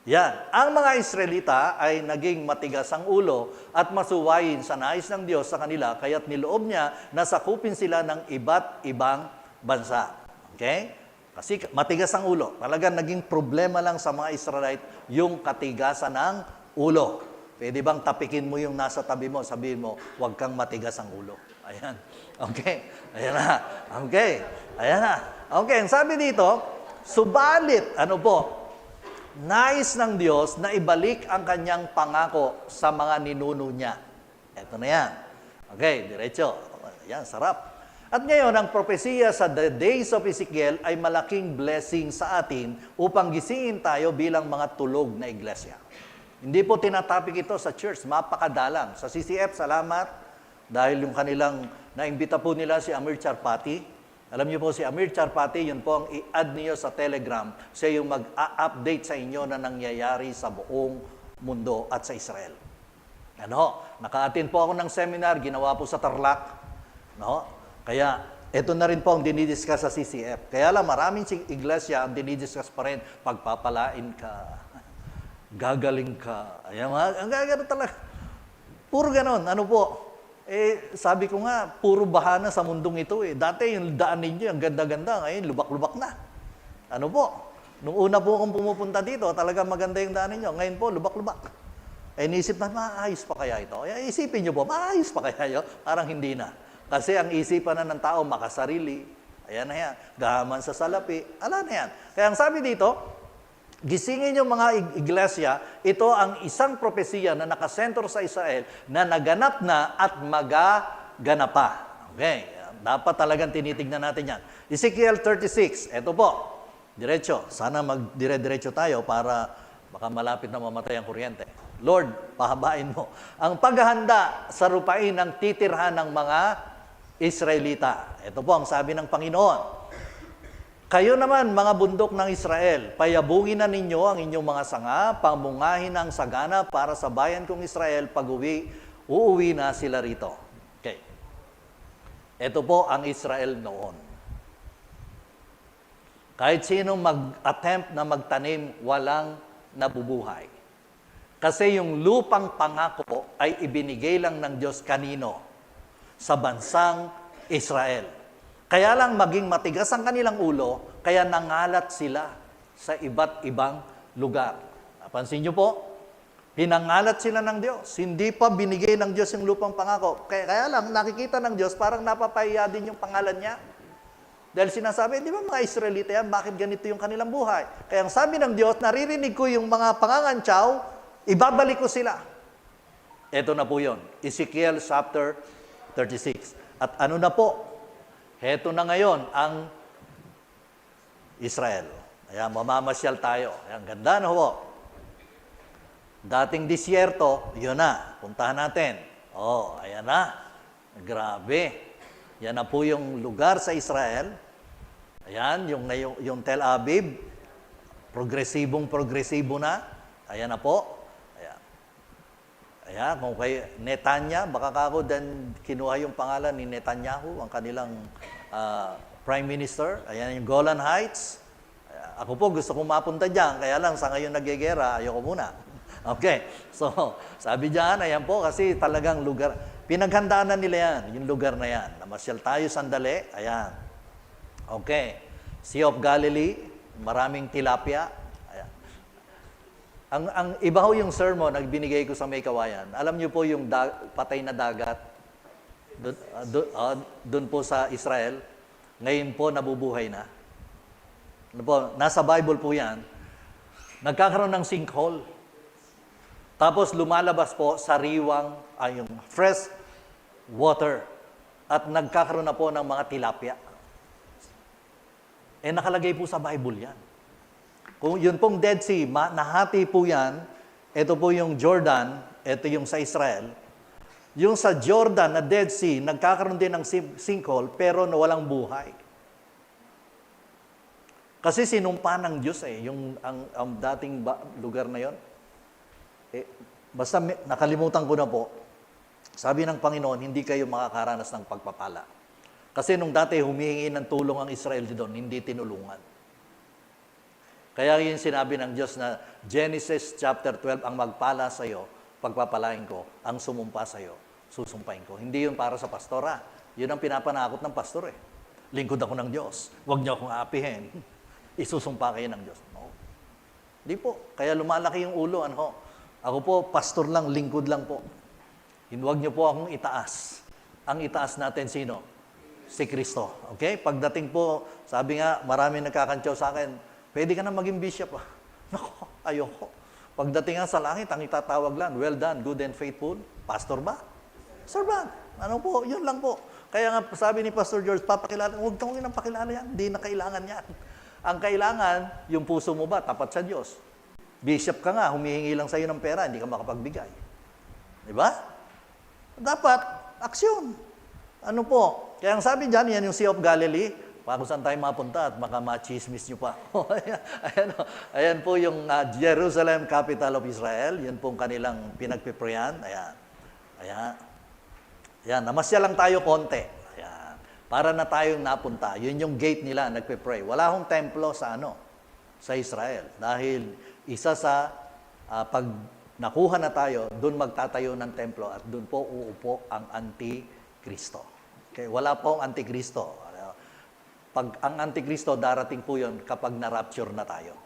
Yan. Ang mga Israelita ay naging matigas ang ulo at masuwayin sa nais ng Diyos sa kanila, kaya't niloob niya na sakupin sila ng iba't ibang bansa. Okay? Kasi matigas ang ulo. Talagang naging problema lang sa mga Israelite yung katigasan ng ulo. Pwede bang tapikin mo yung nasa tabi mo, sabihin mo, huwag kang matigas ang ulo. Ayan. Okay. Ayan na. Okay. Ayan na. Okay. Ang sabi dito, subalit, nais ng Diyos na ibalik ang kanyang pangako sa mga ninuno niya. Ito na yan. Okay, diretso. Yan, sarap. At ngayon, ang propesiya sa the days of Ezekiel ay malaking blessing sa atin upang gisingin tayo bilang mga tulog na iglesia. Hindi po tinatapik ito sa church, mapakadalang. Sa CCF, salamat, dahil yung kanilang, naimbita po nila si Amir Charpati. Alam niyo po si Amir Charpati, yun po ang i-add niyo sa Telegram, siya yung mag-update sa inyo na nangyayari sa buong mundo at sa Israel. Naka-attend po ako ng seminar, ginawa po sa Tarlac. Kaya, ito na rin po ang dinidiscuss sa CCF. Kaya lang, maraming iglesia ang dinidiscuss pa rin, pagpapalain ka, gagaling ka. Ayan, ang gagano talaga. Puro ganon. Ano po? Sabi ko nga, puro bahana sa mundong ito eh. Dati yung daan ninyo, ang ganda-ganda. Ngayon, lubak-lubak na. Ano po? Nung una po akong pumupunta dito, talaga maganda yung daan ninyo. Ngayon po, lubak-lubak. Naisip na, maayos pa kaya ito? Isipin nyo po, maayos pa kaya ito? Parang hindi na. Kasi ang isipan na ng tao, makasarili. Ayan na yan. Gahaman sa salapi. Ala na yan. Kaya ang sabi dito, gisingin yung mga iglesia, ito ang isang propesiya na nakasentro sa Israel na naganap na at magaganap pa. Okay. Dapat talagang tinitignan natin yan. Ezekiel 36. Ito po. Diretso. Sana magdire-diretso tayo para baka malapit na mamatay ang kuryente. Lord, pahabain mo. Ang paghahanda sa rupain ng titirhan ng mga Israelita. Ito po ang sabi ng Panginoon. Kayo naman, mga bundok ng Israel, payabungin na ninyo ang inyong mga sanga, pamungahin ang sagana para sa bayan kong Israel pag uuwi na sila rito. Okay. Ito po ang Israel noon. Kahit sino mag-attempt na magtanim, walang nabubuhay. Kasi yung lupang pangako ay ibinigay lang ng Diyos kanino? Sa bansang Israel. Kaya lang maging matigas ang kanilang ulo, kaya nangalat sila sa iba't ibang lugar. Napansin niyo po? Hinangalat sila ng Diyos. Hindi pa binigay ng Diyos yung lupang pangako. Kaya lang nakikita ng Diyos, parang napapahiya din yung pangalan niya. Dahil sinasabi, di ba mga Israelita yan, bakit ganito yung kanilang buhay? Kaya ang sabi ng Diyos, naririnig ko yung mga pangangantsaw, ibabalik ko sila. Ito na po yun. Ezekiel chapter 36. At ano na po? Heto na ngayon ang Israel. Ayan, mamamasyal tayo. Ayan, ganda na po. Dating disyerto, yun na. Puntahan natin. Ayan na. Grabe. Yan na po yung lugar sa Israel. Ayan, yung Tel Aviv. Progresibo na. Ayan na po. Ayan, kung kay Netanya, baka kako din kinuha yung pangalan ni Netanyahu, ang kanilang Prime Minister. Ayan yung Golan Heights. Ako po gusto kong mapunta dyan, kaya lang sa ngayon nagyegera, ayoko muna. Okay, so sabi dyan, ayan po, kasi talagang lugar, pinaghandaan na nila yan, yung lugar na yan. Namasyal tayo sandali, ayan. Okay, Sea of Galilee, maraming tilapia. Ang iba ho yung sermon na binigay ko sa May Kawayan. Alam niyo po yung patay na dagat doon po sa Israel. Ngayon po nabubuhay na. Ano po, nasa Bible po yan. Nagkakaroon ng sinkhole. Tapos lumalabas po sariwang, yung fresh water. At nagkakaroon na po ng mga tilapia. Nakalagay po sa Bible yan. Kung yun pong Dead Sea, nahati po yan, ito po yung Jordan, ito yung sa Israel. Yung sa Jordan na Dead Sea, nagkakaroon din ng sinkhole, pero walang buhay. Kasi sinumpa ng Diyos ang dating lugar na yon. Basta nakalimutan ko na po, sabi ng Panginoon, hindi kayo makakaranas ng pagpapala. Kasi nung dati humihingi ng tulong ang Israel doon, hindi tinulungan. Kaya yung sinabi ng Diyos na Genesis chapter 12, ang magpala sa iyo, pagpapalain ko, ang sumumpa sa iyo, susumpain ko. Hindi yun para sa pastora. Yun ang pinapanakot ng pastor Lingkod ako ng Diyos. Huwag niyo akong aapihin. Isusumpa kayo ng Diyos. No. Hindi po. Kaya lumalaki yung ulo. Ako po, pastor lang, lingkod lang po. Huwag niyo po akong itaas. Ang itaas natin sino? Si Kristo. Okay? Pagdating po, sabi nga, marami nagkakantsaw sa akin, pwede ka na maging bishop. Nako, ayoko. Pagdating nga sa langit, ang itatawag lang, well done, good and faithful. Pastor ba? Servant. Ano po? Yun lang po. Kaya nga sabi ni Pastor George, papakilala, huwag nang pakilala yan, hindi na kailangan yan. Ang kailangan, yung puso mo ba, tapat sa Diyos. Bishop ka nga, humihingi lang sa'yo ng pera, hindi ka makapagbigay. Di ba? Dapat, aksyon. Ano po? Kaya ang sabi dyan, yan yung Sea of Galilee, kung saan tayo mapunta at baka machismis nyo pa. Ayan po yung Jerusalem, capital of Israel. Yan po ang kanilang pinagpiprayan. Ayan. Ayan. Ayan. Namasya lang tayo konti. Ayan. Para na tayong napunta. Yun yung gate nila, nagpipray. Wala hong templo sa sa Israel. Dahil isa sa pag nakuha na tayo, doon magtatayo ng templo at doon po uupo ang Antikristo. Okay? Wala pong Antikristo. Pag ang Antikristo, darating po yun kapag na-rapture na tayo.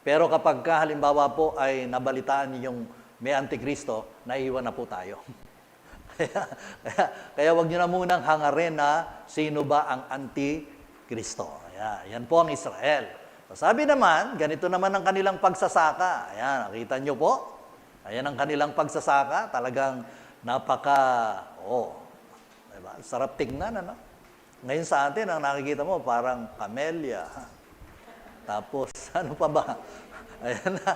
Pero kapag halimbawa po ay nabalitaan yung may Antikristo, naiwan na po tayo. kaya wag nyo na munang hangarin na sino ba ang Antikristo. Yan po ang Israel. So, sabi naman, ganito naman ang kanilang pagsasaka. Ayan, nakita nyo po. Ayan ang kanilang pagsasaka. Talagang diba? Sarap tingnan, Ngayon sa atin, ang nakikita mo, parang camellia. Tapos, ano pa ba? Ayan na.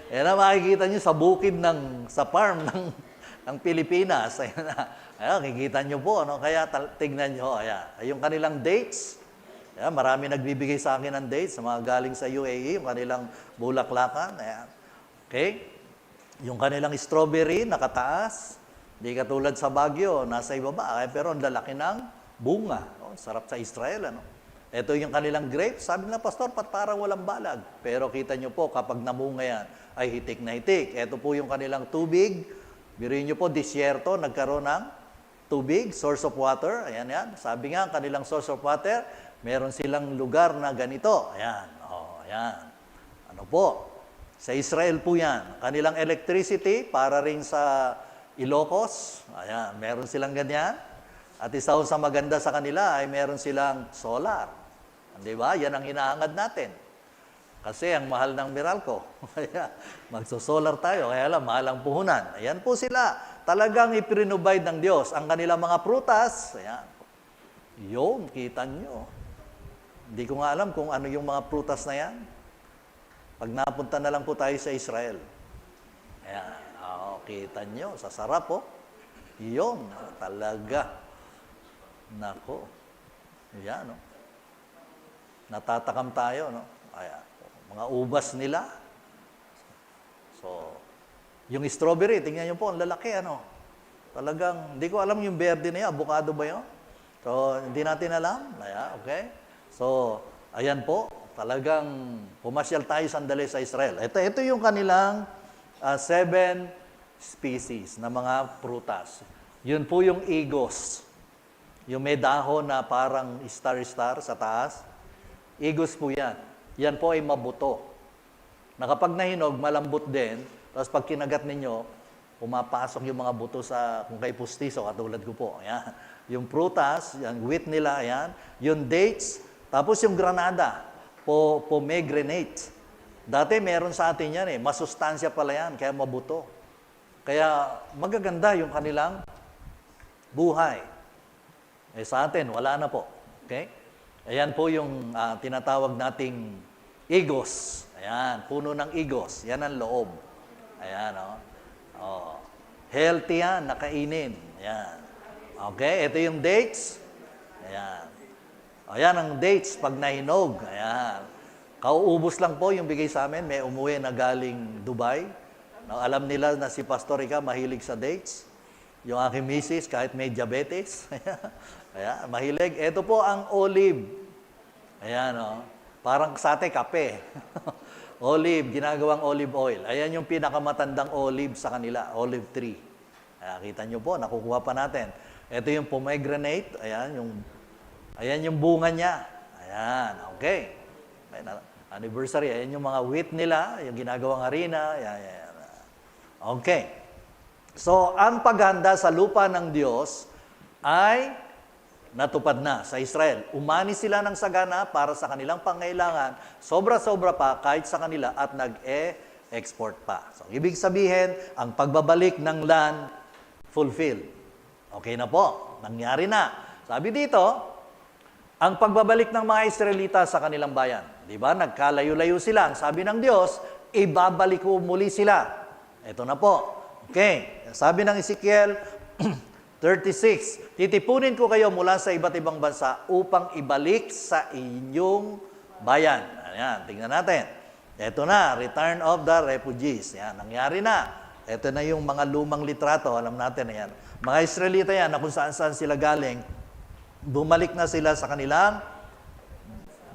Ayan na makikita nyo sa bukid sa farm ng Pilipinas. Ayan na. Ayan, kikita nyo po. Kaya tignan nyo. Ayan. Yung kanilang dates. Ayan, marami nagbibigay sa akin ng dates. Mga galing sa UAE, yung kanilang bulaklakan. Ayan. Okay? Yung kanilang strawberry, nakataas. Hindi katulad sa Baguio, nasa ibaba, pero ang lalaki ng bunga. Sarap sa Israel, Ito yung kanilang grapes. Sabi na, Pastor, parang walang balag. Pero kita nyo po, kapag namunga yan, ay hitik na hitik. Ito po yung kanilang tubig. Biruin nyo po, disyerto, nagkaroon ng tubig, source of water. Ayan, yan. Sabi nga, ang kanilang source of water, meron silang lugar na ganito. Ayan, ayan. Ano po? Sa Israel po yan. Kanilang electricity, para rin sa Ilocos, ayan, meron silang ganyan. At isa sa maganda sa kanila ay meron silang solar. Di ba? Yan ang hinahangad natin. Kasi ang mahal ng Meralco. Kaya magsosolar tayo. Kaya lang, mahal ang puhunan. Ayan po sila. Talagang iprinubide ng Diyos. Ang kanilang mga prutas, ayan. Yun, kita nyo. Hindi ko nga alam kung ano yung mga prutas na yan. Pag napunta na lang po tayo sa Israel. Ayan. Kita nyo, sa sarap, Iyon, talaga. Nako. Yan, Natatakam tayo, Ayan, mga ubas nila. So, yung strawberry, tingnan nyo po, ang lalaki, Talagang, hindi ko alam yung verde na yun, avocado ba yun? So, hindi natin alam. Ayan, okay? So, ayan po, talagang pumasyal tayo sandali sa Israel. Ito yung kanilang 7 species na mga prutas. Yun po yung igos. Yung may dahon na parang star-star sa taas. Igos po yan. Yan po ay mabuto. Na kapag nahinog, malambot din. Tapos pag kinagat ninyo, pumapasok yung mga buto kung kay pustiso, katulad ko po. Ayan. Yung prutas, yung wheat nila, ayan. Yung dates, tapos yung granada, pomegranate. Dati meron sa atin yan masustansya pala yan, kaya mabuto. Kaya magaganda yung kanilang buhay. Sa atin, wala na po. Okay? Ayan po yung tinatawag nating igos. Ayan, puno ng igos. Yan ang loob. Ayan, healthy yan, nakainin. Ayan. Okay, ito yung dates. Ayan. Ayan ang dates pag nahinog. Ayan. Kauubos lang po yung bigay sa amin. May umuwi na galing Dubai. Alam nila na si Pastor Rica mahilig sa dates. Yung aking misis, kahit may diabetes. Ayan, mahilig. Ito po ang olive. Ayan, parang sa atin, kape. Olive, ginagawang olive oil. Ayan yung pinakamatandang olive sa kanila, olive tree. Ayan, kita nyo po, nakukuha pa natin. Ito yung pomegranate. Ayan yung bunga niya. Ayan, okay. Anniversary. Ayan yung mga wheat nila, yung ginagawang harina. Ayan. Okay. So, ang paghanda sa lupa ng Diyos ay natupad na sa Israel. Umani sila ng sagana para sa kanilang pangailangan, sobra-sobra pa kahit sa kanila at nag-export pa. So, ibig sabihin, ang pagbabalik ng land fulfilled. Okay na po, nangyari na. Sabi dito, ang pagbabalik ng mga Israelita sa kanilang bayan. Di ba? Nagkalayo-layo sila. Ang sabi ng Diyos, ibabalik ko muli sila. Ito na po. Okay. Sabi ng Ezekiel 36, titipunin ko kayo mula sa iba't ibang bansa upang ibalik sa inyong bayan. Ayan, tingnan natin. Ito na, return of the refugees. Yan, nangyari na. Ito na yung mga lumang litrato, alam natin na yan. Mga Israelita yan, na kung saan-saan sila galing, bumalik na sila sa kanilang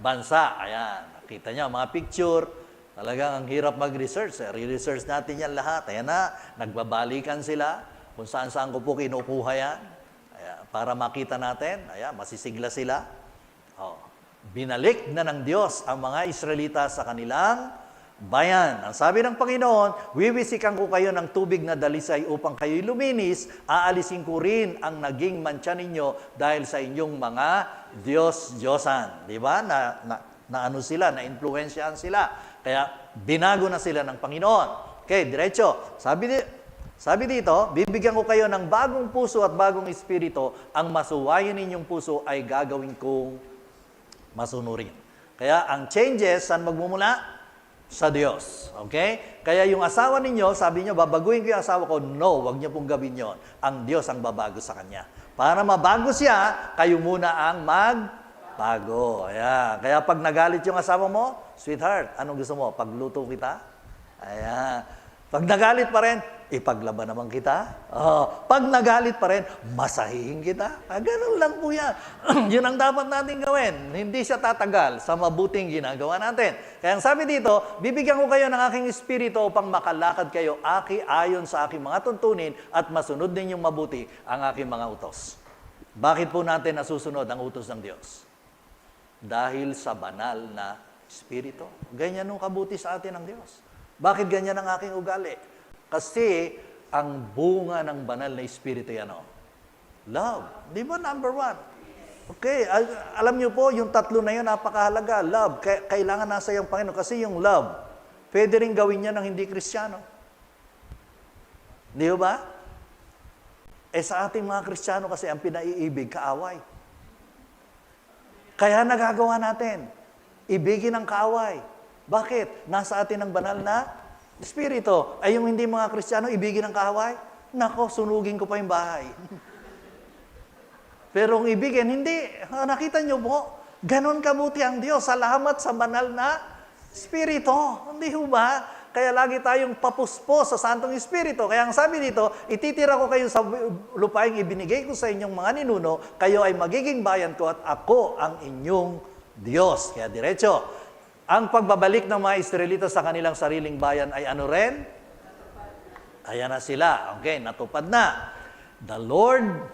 bansa. Ayan, nakita niyo, mga picture, talagang ang hirap mag-research. Re-research natin yan lahat. Ayan na, nagbabalikan sila. Kung saan-saan ko po kinukuha yan. Ayan, para makita natin, ayan, masisigla sila. Oh. Binalik na ng Diyos ang mga Israelita sa kanilang bayan. Ang sabi ng Panginoon, wiwisikan ko kayo ng tubig na dalisay upang kayo'y luminis, aalisin ko rin ang naging mantsa ninyo dahil sa inyong mga Diyos-Diyosan. Di ba? Na ano sila, na-influensyahan sila. Kaya binago na sila ng Panginoon. Okay, diretso. Sabi dito, bibigyan ko kayo ng bagong puso at bagong espiritu, ang masuwayin ninyong puso ay gagawin kong masunurin. Kaya ang changes, saan magmumula? Sa Diyos. Okay? Kaya yung asawa ninyo, sabi nyo, babaguhin ko yung asawa ko. No, wag niyo pong gawin yon. Ang Diyos ang babago sa kanya. Para mabago siya, kayo muna ang magbago. Ayan. Kaya pag nagalit yung asawa mo, sweetheart, anong gusto mo? Pagluto kita? Ayan. Pag nagalit pa rin, ipaglaban naman kita. Pag nagalit pa rin, masahihin kita. Ganun lang po yan. Yun ang dapat natin gawin. Hindi siya tatagal sa mabuting ginagawa natin. Kaya ang sabi dito, bibigyan ko kayo ng aking espiritu upang makalakad kayo ayon sa aking mga tuntunin at masunod ninyong mabuti ang aking mga utos. Bakit po natin nasusunod ang utos ng Diyos? Dahil sa banal na espiritu. Ganyan nung kabuti sa atin ng Diyos. Bakit ganyan ang aking ugali? Kasi ang bunga ng banal na espiritu yan, love. Di ba number one? Okay, alam niyo po, yung tatlo na yun, napakahalaga. Love, kailangan nasa yung Panginoon. Kasi yung love, pwede rin gawin niya ng hindi Kristiyano. Di ba? Sa ating mga Kristiyano kasi ang pinaiibig, kaaway. Kaya nagagawa natin, ibigin ang kaaway. Bakit? Nasa atin ang banal na espiritu. Ay yung hindi mga Kristiyano, ibigin ang kaaway? Nako, sunugin ko pa yung bahay. Pero ang ibigin, hindi. Nakita nyo po, ganon kabuti ang Diyos. Salamat sa banal na espiritu. Hindi ho ba? Kaya lagi tayong papuspos sa Santong Espiritu. Kaya ang sabi dito, ititira ko kayo sa lupaing ibinigay ko sa inyong mga ninuno, kayo ay magiging bayan ko at ako ang inyong Diyos. Kaya diretso. Ang pagbabalik ng mga Israelita sa kanilang sariling bayan ay ano rin? Ayan na sila. Okay, natupad na. The Lord,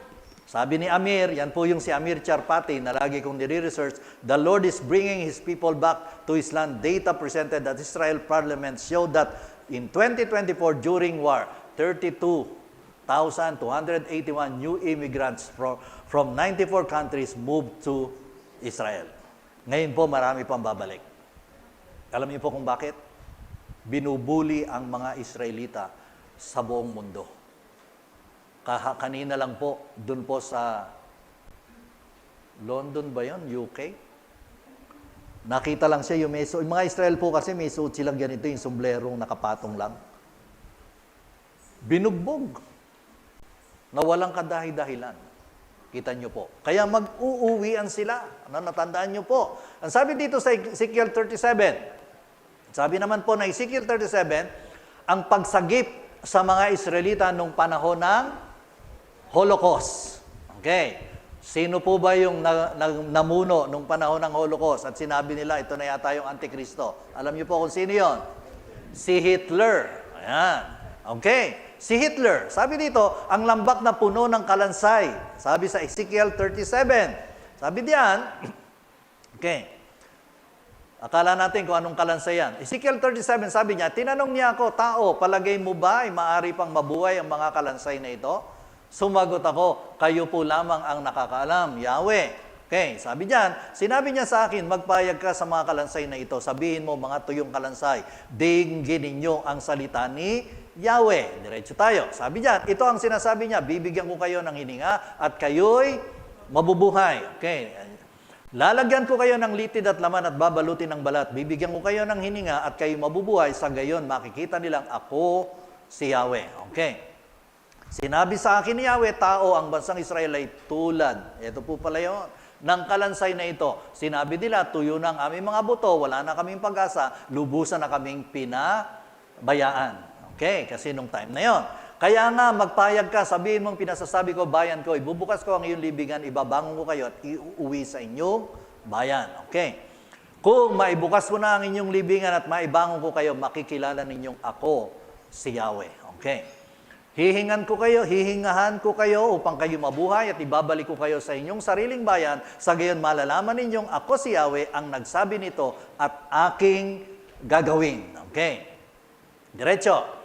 sabi ni Amir, yan po yung si Amir Charpati na lagi kong nire-research, the Lord is bringing His people back to His land. Data presented at Israel Parliament showed that in 2024 during war, 32,281 new immigrants from 94 countries moved to Israel. Ngayon po, marami pang babalik. Alam niyo po kung bakit? Binubuli ang mga Israelita sa buong mundo. Kanina lang po, dun po sa London ba yun? UK? Nakita lang siya yung yung mga Israel po kasi may suot silang ganito, yung somblerong nakapatong lang. Binugbog. Na walang kadahi-dahilan. Kita nyo po. Kaya mag-uuwian sila. Natandaan nyo po. Ang sabi dito sa Ezekiel 37, sabi naman po na Ezekiel 37, ang pagsagip sa mga Israelita nung panahon ng Holocaust. Okay. Sino po ba yung namuno nung panahon ng Holocaust? At sinabi nila, ito na yata yung Antikristo. Alam niyo po kung sino yon? Si Hitler. Ayan. Okay. Si Hitler. Sabi dito, ang lambak na puno ng kalansay. Sabi sa Ezekiel 37. Sabi diyan, okay. Akala natin kung anong kalansay yan. Ezekiel 37, sabi niya, tinanong niya ako, tao, palagay mo ba ay maaari pang mabuhay ang mga kalansay na ito? Sumagot ako, kayo po lamang ang nakakaalam, Yahweh. Okay, sabi diyan, sinabi niya sa akin, magpayag ka sa mga kalansay na ito. Sabihin mo, mga tuyong kalansay, dinggin ninyo ang salita ni Yahweh. Diretso tayo. Sabi niya, ito ang sinasabi niya, bibigyan ko kayo ng hininga at kayo'y mabubuhay. Okay. Lalagyan ko kayo ng litid at laman at babalutin ng balat. Bibigyan ko kayo ng hininga at kayo mabubuhay. Sa gayon, makikita nilang ako si Yahweh. Okay. Sinabi sa akin ni Yahweh, tao ang bansang Israel ay tulad. Ito po pala yun. Ng kalansay na ito. Sinabi nila, tuyo na ang aming mga buto, wala na kaming pag-asa, lubusan na kaming pinabayaan. Okay, kasi nung time na yon. Kaya nga, magpayag ka, sabihin mong pinasasabi ko, bayan ko, ibubukas ko ang iyong libingan, ibabangon ko kayo at iuwi sa inyong bayan. Okay. Kung maibukas ko na ang inyong libingan at maibangon ko kayo, makikilala ninyong ako si Yahweh. Okay. Hihingahan ko kayo upang kayo mabuhay at ibabalik ko kayo sa inyong sariling bayan. Sa gayon malalaman ninyong ako si Yahweh ang nagsabi nito at aking gagawin. Okay. Diretso.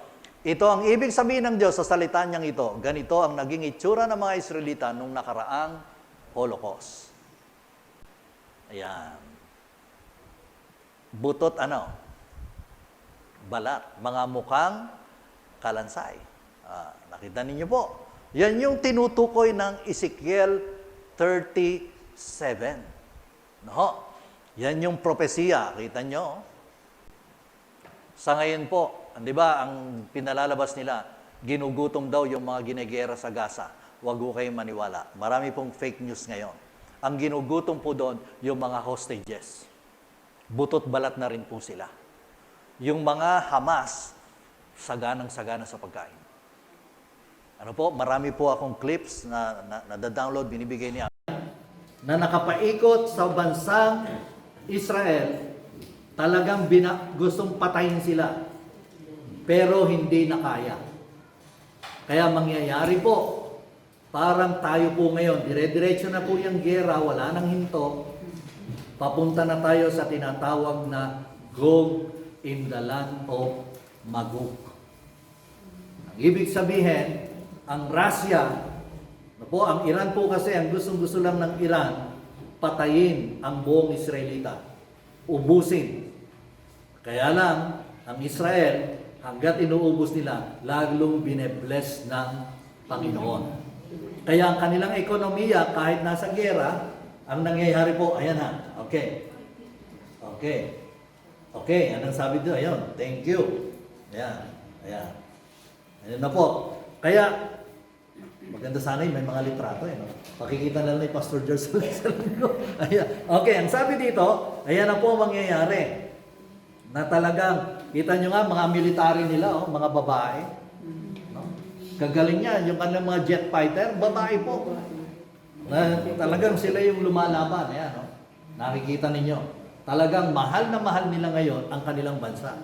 Ito ang ibig sabihin ng Diyos sa salita niyang ito. Ganito ang naging itsura ng mga Israelita nung nakaraang Holocaust. Ayan. Butot balat. Mga mukhang kalansay. Nakita ninyo po. Yan yung tinutukoy ng Ezekiel 37. No? Yan yung propesiya. Kita nyo? Sa ngayon po, di ba, ang pinalalabas nila, ginugutom daw yung mga ginegera sa Gaza. Huwag ko kayong maniwala. Marami pong fake news ngayon. Ang ginugutom po doon, yung mga hostages. Butot balat na rin po sila. Yung mga Hamas, saganang-sagana sa pagkain. Ano po, marami po akong clips na nada-download, binibigay niya. Na nakapaikot sa bansang Israel, talagang gustong patayin sila. Pero hindi na kaya. Kaya mangyayari po, parang tayo po ngayon, dire-diretso na po yung gera, wala nang hinto, papunta na tayo sa tinatawag na Gog in the land of Magog. Ang ibig sabihin, ang Russia, ang Iran po kasi, ang gustong-gusto lang ng Iran, patayin ang buong Israelita. Ubusin. Kaya lang, ang Israel, hanggat inuubos nila, lalong binebless ng Panginoon. Kaya ang kanilang ekonomiya, kahit nasa gera, ang nangyayari po, ayan ha, okay. Anong sabi doon? Ayun, thank you. Ayan. Ayan na po. Kaya, maganda sana may mga litrato. No? Pakikita na lang ni Pastor George sa linggo. Okay, ang sabi dito, ayan na po ang mangyayari. Na talagang, kita nyo nga, mga military nila, mga babae. No? Gagaling yan, yung kanilang mga jet fighter, babae po. Na, talagang sila yung lumalaban. Ayan, no? Nakikita ninyo. Talagang mahal na mahal nila ngayon ang kanilang bansa.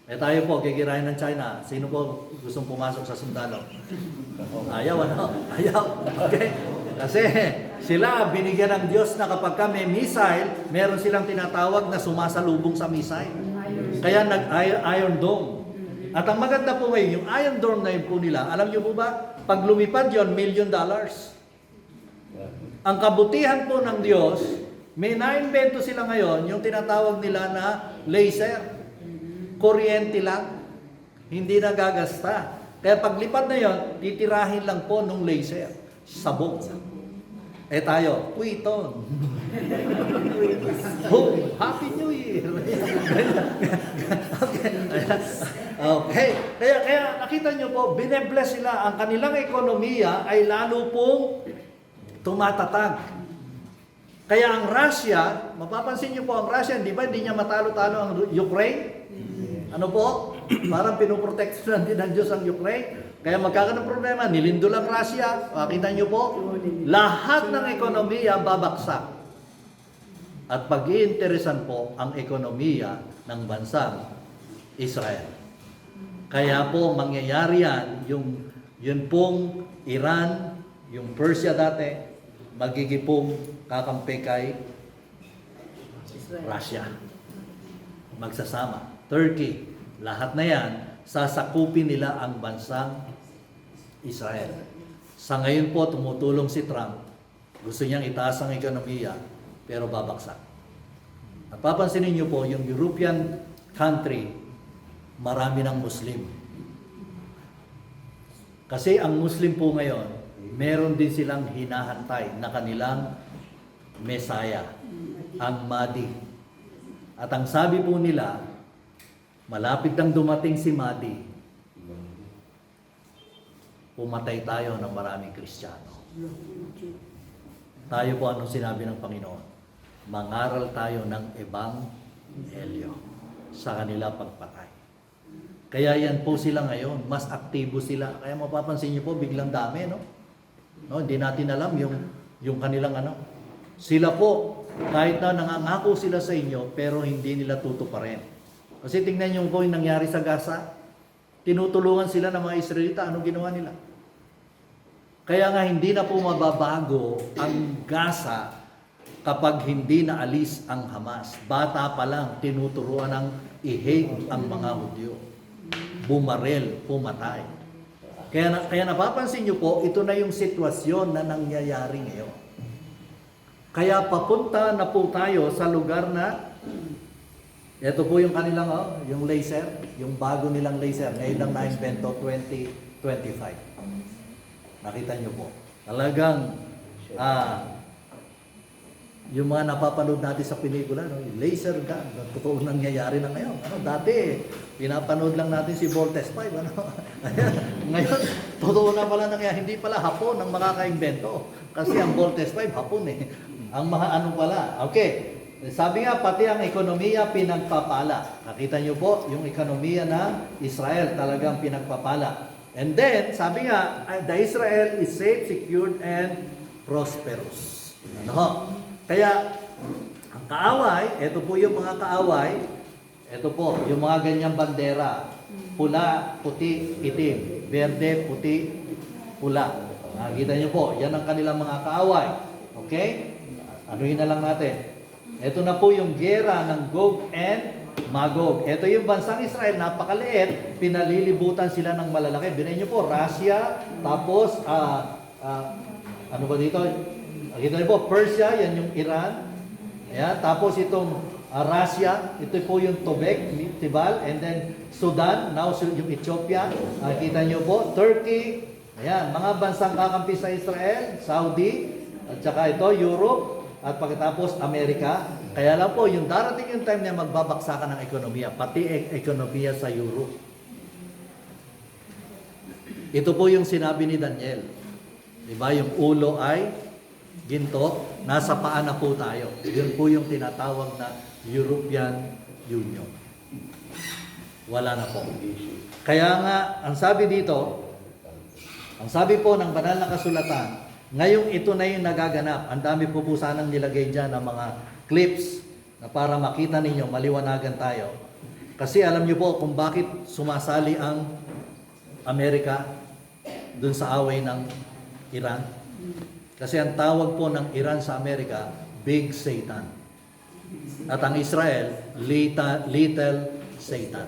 Tayo po, kikirahin ng China. Sino po gustong pumasok sa sundalo? Ayaw. Okay? Kasi sila, binigyan ng Diyos na kapag may missile, meron silang tinatawag na sumasalubong sa missile. Kaya nag-Iron Dome. At ang maganda po ngayon, yung Iron Dome na yun po nila, alam niyo po ba, pag lumipad yun, $1 million. Ang kabutihan po ng Diyos, may na-invento sila ngayon, yung tinatawag nila na laser. Kuryente lang. Hindi na gagasta. Kaya paglipad na yon, titirahin lang po nung laser. Sabog. Tayo, Puiton. Happy New Year. Okay. Kaya nakita nyo po, binebless sila. Ang kanilang ekonomiya ay lalo pong tumatatag. Kaya ang Russia, mapapansin nyo po, ang Russia, di ba, hindi niya matalo-talo ang Ukraine? Ano po? Parang pinoprotektahan din ng Diyos ang Ukraine. Kaya magkakaroon ng problema, nilindol ang Russia. Makita nyo po, lahat ng ekonomiya babaksak. At pag-iinteresan po ang ekonomiya ng bansang Israel. Kaya po mangyayari yan, yun pong Iran, yung Persia dati, magiging pong kakampi kay Russia. Magsasama. Turkey, lahat na yan, sasakupin nila ang bansang Israel. Sa ngayon po, tumutulong si Trump. Gusto niyang itaas ang ekonomiya, pero babaksak. At papansinin niyo po, yung European country, marami ng Muslim. Kasi ang Muslim po ngayon, meron din silang hinahantay na kanilang Messiah, ang Mahdi. At ang sabi po nila, malapit nang dumating si Mahdi, pumatay tayo ng maraming Kristiyano. Tayo po anong sinabi ng Panginoon? Mangaral tayo ng Ebanghelyo sa kanila pagpatay. Kaya yan po sila ngayon, mas aktibo sila. Kaya mapapansin niyo po, biglang dami, no? No, hindi natin alam yung kanilang ano. Sila po, kahit na nangangako sila sa inyo, pero hindi nila tutuparin. Kasi tingnan niyo po yung nangyari sa Gaza. Tinutulungan sila ng mga Israelita. Anong ginawa nila? Kaya nga hindi na po mababago ang Gaza kapag hindi naalis ang Hamas. Bata pa lang, tinuturuan ng i-hate ang mga Hudyo. Bumarel, pumatay. Kaya napapansin niyo po, ito na yung sitwasyon na nangyayari ngayon. Kaya papunta na po tayo sa lugar na, ito po yung kanilang, yung laser, yung bago nilang laser, ngayon lang na-invento 2025. Nakita niyo po. Talagang, yung mga napapanood natin sa pelikula, no, yung laser gun, totoo nangyayari na ngayon. Dati, pinapanood lang natin si Voltes 5. Ngayon, totoo na pala nangyayari. Hindi pala Hapon ang makaka-invento. Kasi ang Voltes 5, Hapon eh. Ang mga ano pala. Okay. Sabi nga, pati ang ekonomiya pinagpapala. Nakita niyo po, yung ekonomiya ng Israel talagang pinagpapala. And then, sabi nga, the Israel is safe, secured, and prosperous. Ano? Kaya, ang kaaway, ito po yung mga kaaway, ito po, yung mga ganyang bandera, pula, puti, itim, verde, puti, pula. Nakikita niyo po, yan ang kanilang mga kaaway. Okay? Anuhin na lang natin. Ito na po yung gera ng Gog and Magog. Ito yung bansang Israel, napakaliit, pinalilibutan sila ng malalaki. Binayin niyo po, Russia, tapos, ano ba dito? Nakita niyo po, Persia, yan yung Iran. Ayan, tapos itong Russia, ito po yung Tobek, Tibal, and then Sudan, now yung Ethiopia. Nakita niyo po, Turkey, ayan, mga bansang kakampi sa Israel, Saudi, at saka ito, Europe, at pagkatapos Amerika. Kaya lang po, yung darating yung time na magbabaksakan ng ekonomiya, pati ekonomiya sa Europe. Ito po yung sinabi ni Daniel. Diba? Yung ulo ay ginto, nasa paa na po tayo. Yun po yung tinatawag na European Union. Wala na po. Kaya nga, ang sabi dito, ang sabi po ng banal na kasulatan, ngayong ito na yung nagaganap. Ang dami po sanang nilagay dyan ng mga clips na para makita ninyo, maliwanagan tayo. Kasi alam niyo po kung bakit sumasali ang Amerika dun sa away ng Iran. Kasi ang tawag po ng Iran sa Amerika, Big Satan. At ang Israel, Little Satan.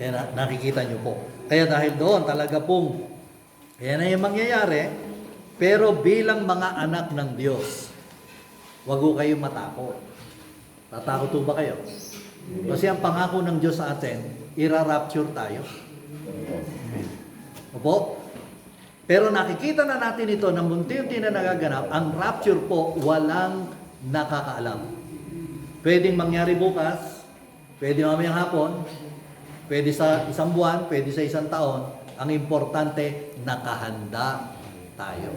Kaya nakikita nyo po. Kaya dahil doon, talaga pong, kaya na yung mangyayari, pero bilang mga anak ng Diyos, wag ho kayong matakot. Tatakot ho ba kayo? Kasi ang pangako ng Diyos sa atin, ira-rapture tayo. Opo? Pero nakikita na natin ito na munti-unti na nagaganap, ang rapture po walang nakakaalam. Pwedeng mangyari bukas, pwede mamayang hapon, pwede sa isang buwan, pwede sa isang taon. Ang importante, nakahanda tayo.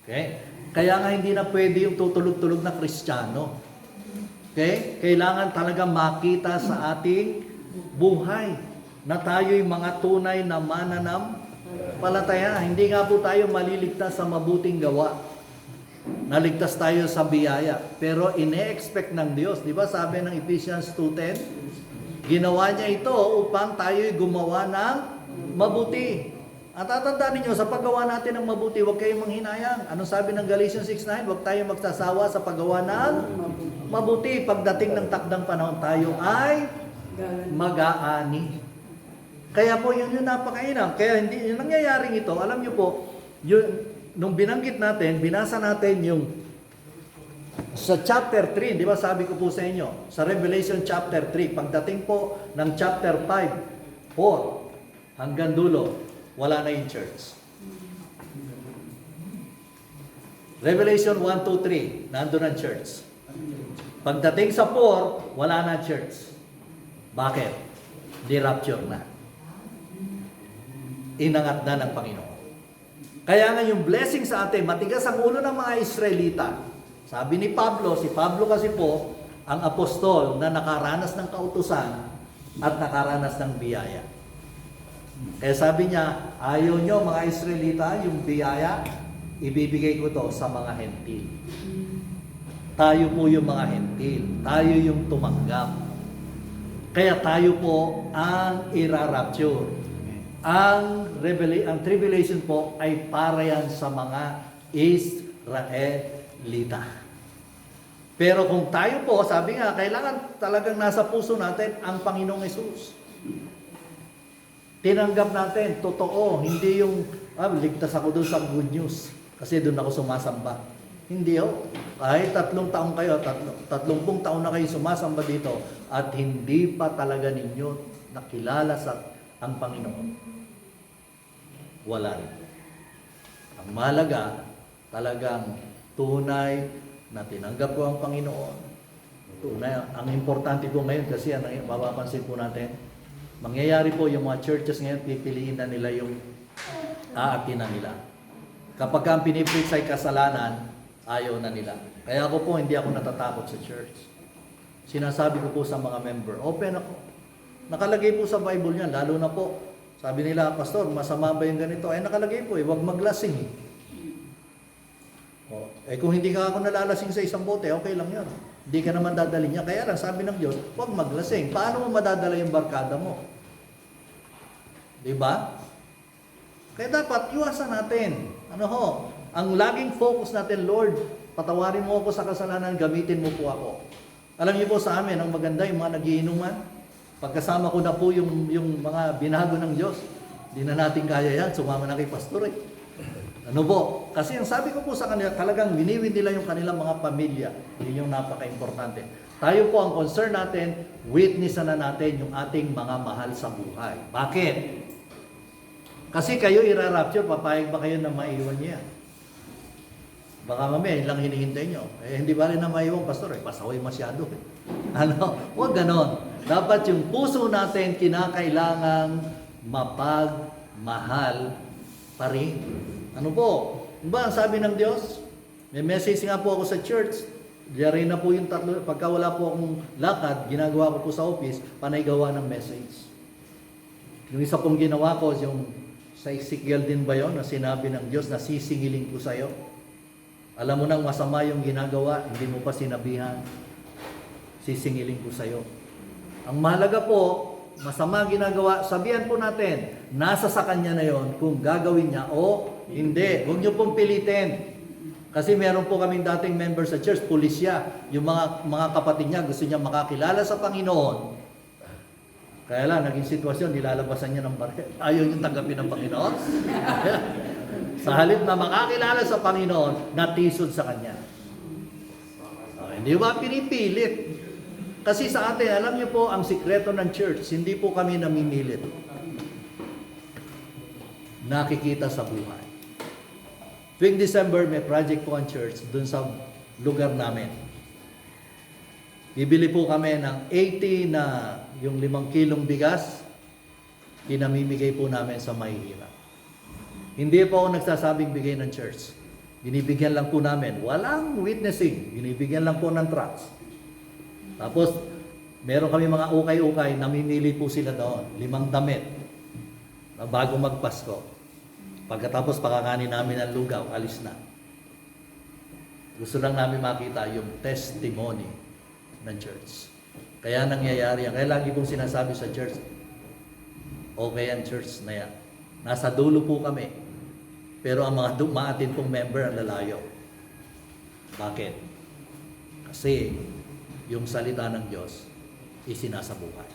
Okay? Kaya nga hindi na pwede yung tutulog-tulog na Kristiyano. Okay? Kailangan talaga makita sa ating buhay na tayo'y mga tunay na mananampalataya. Hindi nga po tayo maliligtas sa mabuting gawa. Naligtas tayo sa biyaya. Pero ine-expect ng Diyos. Di ba sabi ng Ephesians 2:10? Ginawa niya ito upang tayo'y gumawa ng mabuti. At tatandaan ninyo, sa paggawa natin ng mabuti, huwag kayong manghinayang. Anong sabi ng Galatians 6:9? Huwag tayong magsasawa sa paggawa ng mabuti. Pagdating ng takdang panahon, tayo ay mag-aani. Kaya po yun yung napakainam. Kaya hindi yung nangyayaring ito, alam niyo po, yun, nung binanggit natin, binasa natin yung Sa chapter 3, di ba sabi ko po sa inyo, sa Revelation chapter 3, pagdating po ng chapter 5, 4, hanggang dulo, wala na yung church. Revelation 1, 2, 3, nandun ang church. Pagdating sa 4, wala na church. Bakit? Di-rapture na. Inangat na ng Panginoon. Kaya nga yung blessing sa atin, matigas ang ulo ng mga Israelita. Sabi ni Pablo, si Pablo kasi po, ang apostol na nakaranas ng kautusan at nakaranas ng biyaya. Kaya sabi niya, ayaw nyo mga Israelita, yung biyaya, ibibigay ko to sa mga hentil. Tayo po yung mga hentil. Tayo yung tumanggap. Kaya tayo po ang irarapture. Ang tribulation po ay para yan sa mga Israelita. Pero kung tayo po, sabi nga, kailangan talagang nasa puso natin ang Panginoong Hesus. Tinanggap natin, totoo, hindi yung, ligtas ako doon sa good news, kasi doon ako sumasamba. Hindi ho. Kahit 3 taon kayo, 30 taon na kayo sumasamba dito, at hindi pa talaga ninyo nakilala sa ang Panginoon. Wala rin. Ang mahalaga, talagang tunay na tinanggap ko ang Panginoon. Tunay, ang importante po ngayon kasi mapapansin po natin, mangyayari po yung mga churches ngayon, pipiliin na nila yung aatinan nila. Kapag ang pinipreach ay kasalanan, ayaw na nila. Kaya ako po, hindi ako natatakot sa church. Sinasabi ko po sa mga member, open ako. Nakalagay po sa Bible yan, lalo na po. Sabi nila, Pastor, masama ba yung ganito? Ay nakalagay po, huwag maglasing. Kung hindi ka ako nalalasing sa isang bote, okay lang yun. Hindi ka naman dadalhin niya. Kaya lang, sabi ng Diyos, huwag maglasing. Paano mo madadala yung barkada mo? Diba? Kaya dapat, iwasan natin. Ang laging focus natin, Lord, patawarin mo ako sa kasalanan, gamitin mo po ako. Alam niyo po sa amin, ang maganda yung mga nagiinuman. Pagkasama ko na po yung mga binago ng Diyos, hindi na natin kaya yan, sumama na kay pastor eh. Ano po? Kasi ang sabi ko po sa kanila, talagang winiwin nila yung kanilang mga pamilya. Yun yung napaka-importante. Tayo po ang concern natin, witnessan na natin yung ating mga mahal sa buhay. Bakit? Kasi kayo irarapture, papayag ba kayo na maiwan niya? Baka mamaya, lang hinihintay nyo. Hindi ba rin na maiwan, pastor? Pasaway masyado. Huwag ganon. Dapat yung puso natin kinakailangang mapagmahal pa rin. Ano po? Diba ang sabi ng Diyos? May message nga po ako sa church. Diyan na po yung tatlo. Pagka wala po akong lakad, ginagawa ko po sa office, panay gawa ng message. Yung isa pong ginawa ko, yung sa Ezekiel din ba yun, na sinabi ng Diyos na sisingiling ko sa'yo. Alam mo nang masama yung ginagawa, hindi mo pa sinabihan, sisingiling ko sa'yo. Ang mahalaga po, masama ginagawa, sabihan po natin, nasa sa kanya na yon kung gagawin niya o hindi. Huwag niyo pong pilitin. Kasi meron po kaming dating member sa church, pulisya. Yung mga kapatid niya gusto niya makakilala sa Panginoon. Kaya lang, naging sitwasyon, nilalabasan niya ng baril. Ayaw niyo tanggapin ng Panginoon. Sa halip na makakilala sa Panginoon, natisod sa kanya. Hindi ba pinipilit? Kasi sa atin, alam niyo po, ang sikreto ng church, hindi po kami namimilit. Nakikita sa buhay. Tuwing December, may project po ang church dun sa lugar namin. Bibili po kami ng 80 na yung 5 kilong bigas, pinamimigay po namin sa mahihirap. Hindi po ako nagsasabing bigay ng church. Binibigyan lang po namin. Walang witnessing. Binibigyan lang po ng tracts. Tapos, meron kami mga ukay-ukay, namimili po sila doon. 5 damit. Bago magpasko. Pagkatapos pakakanin namin ang lugaw, alis na. Gusto lang namin makita yung testimony ng church. Kaya nangyayari yan. Kaya lagi kong sinasabi sa church, okay ang church na yan. Nasa dulo po kami. Pero ang mga dumaatin pong member ang lalayo. Bakit? Kasi yung salita ng Diyos isinasabuhay.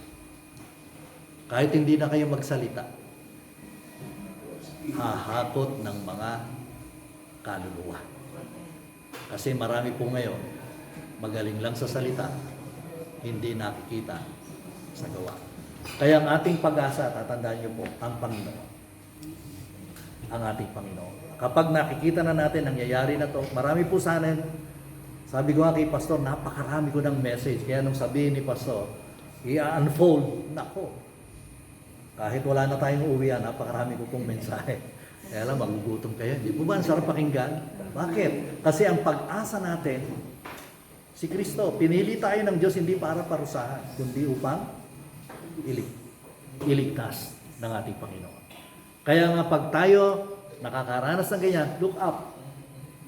Kahit hindi na kayo magsalita, hahakot ng mga kaluluwa. Kasi marami po ngayon, Magaling lang sa salita, hindi nakikita sa gawa. Kaya ang ating pag-asa, tatandaan niyo po, ang Panginoon. Ang ating Panginoon. Kapag nakikita na natin, nangyayari na to, marami po sana, sabi ko nga kay Pastor, napakarami ko ng message. Kaya nung sabihin ni Pastor, i-unfold, nako. Kahit wala na tayong uuwian, napakarami ko pong mensahe. Kaya lang, magugutom kayo. Hindi po ba ang sarap pakinggan? Bakit? Kasi ang pag-asa natin, si Kristo, pinili tayo ng Diyos hindi para parusahan, kundi upang iligtas ng ating Panginoon. Kaya nga pag tayo nakakaranas ng ganyan, look up.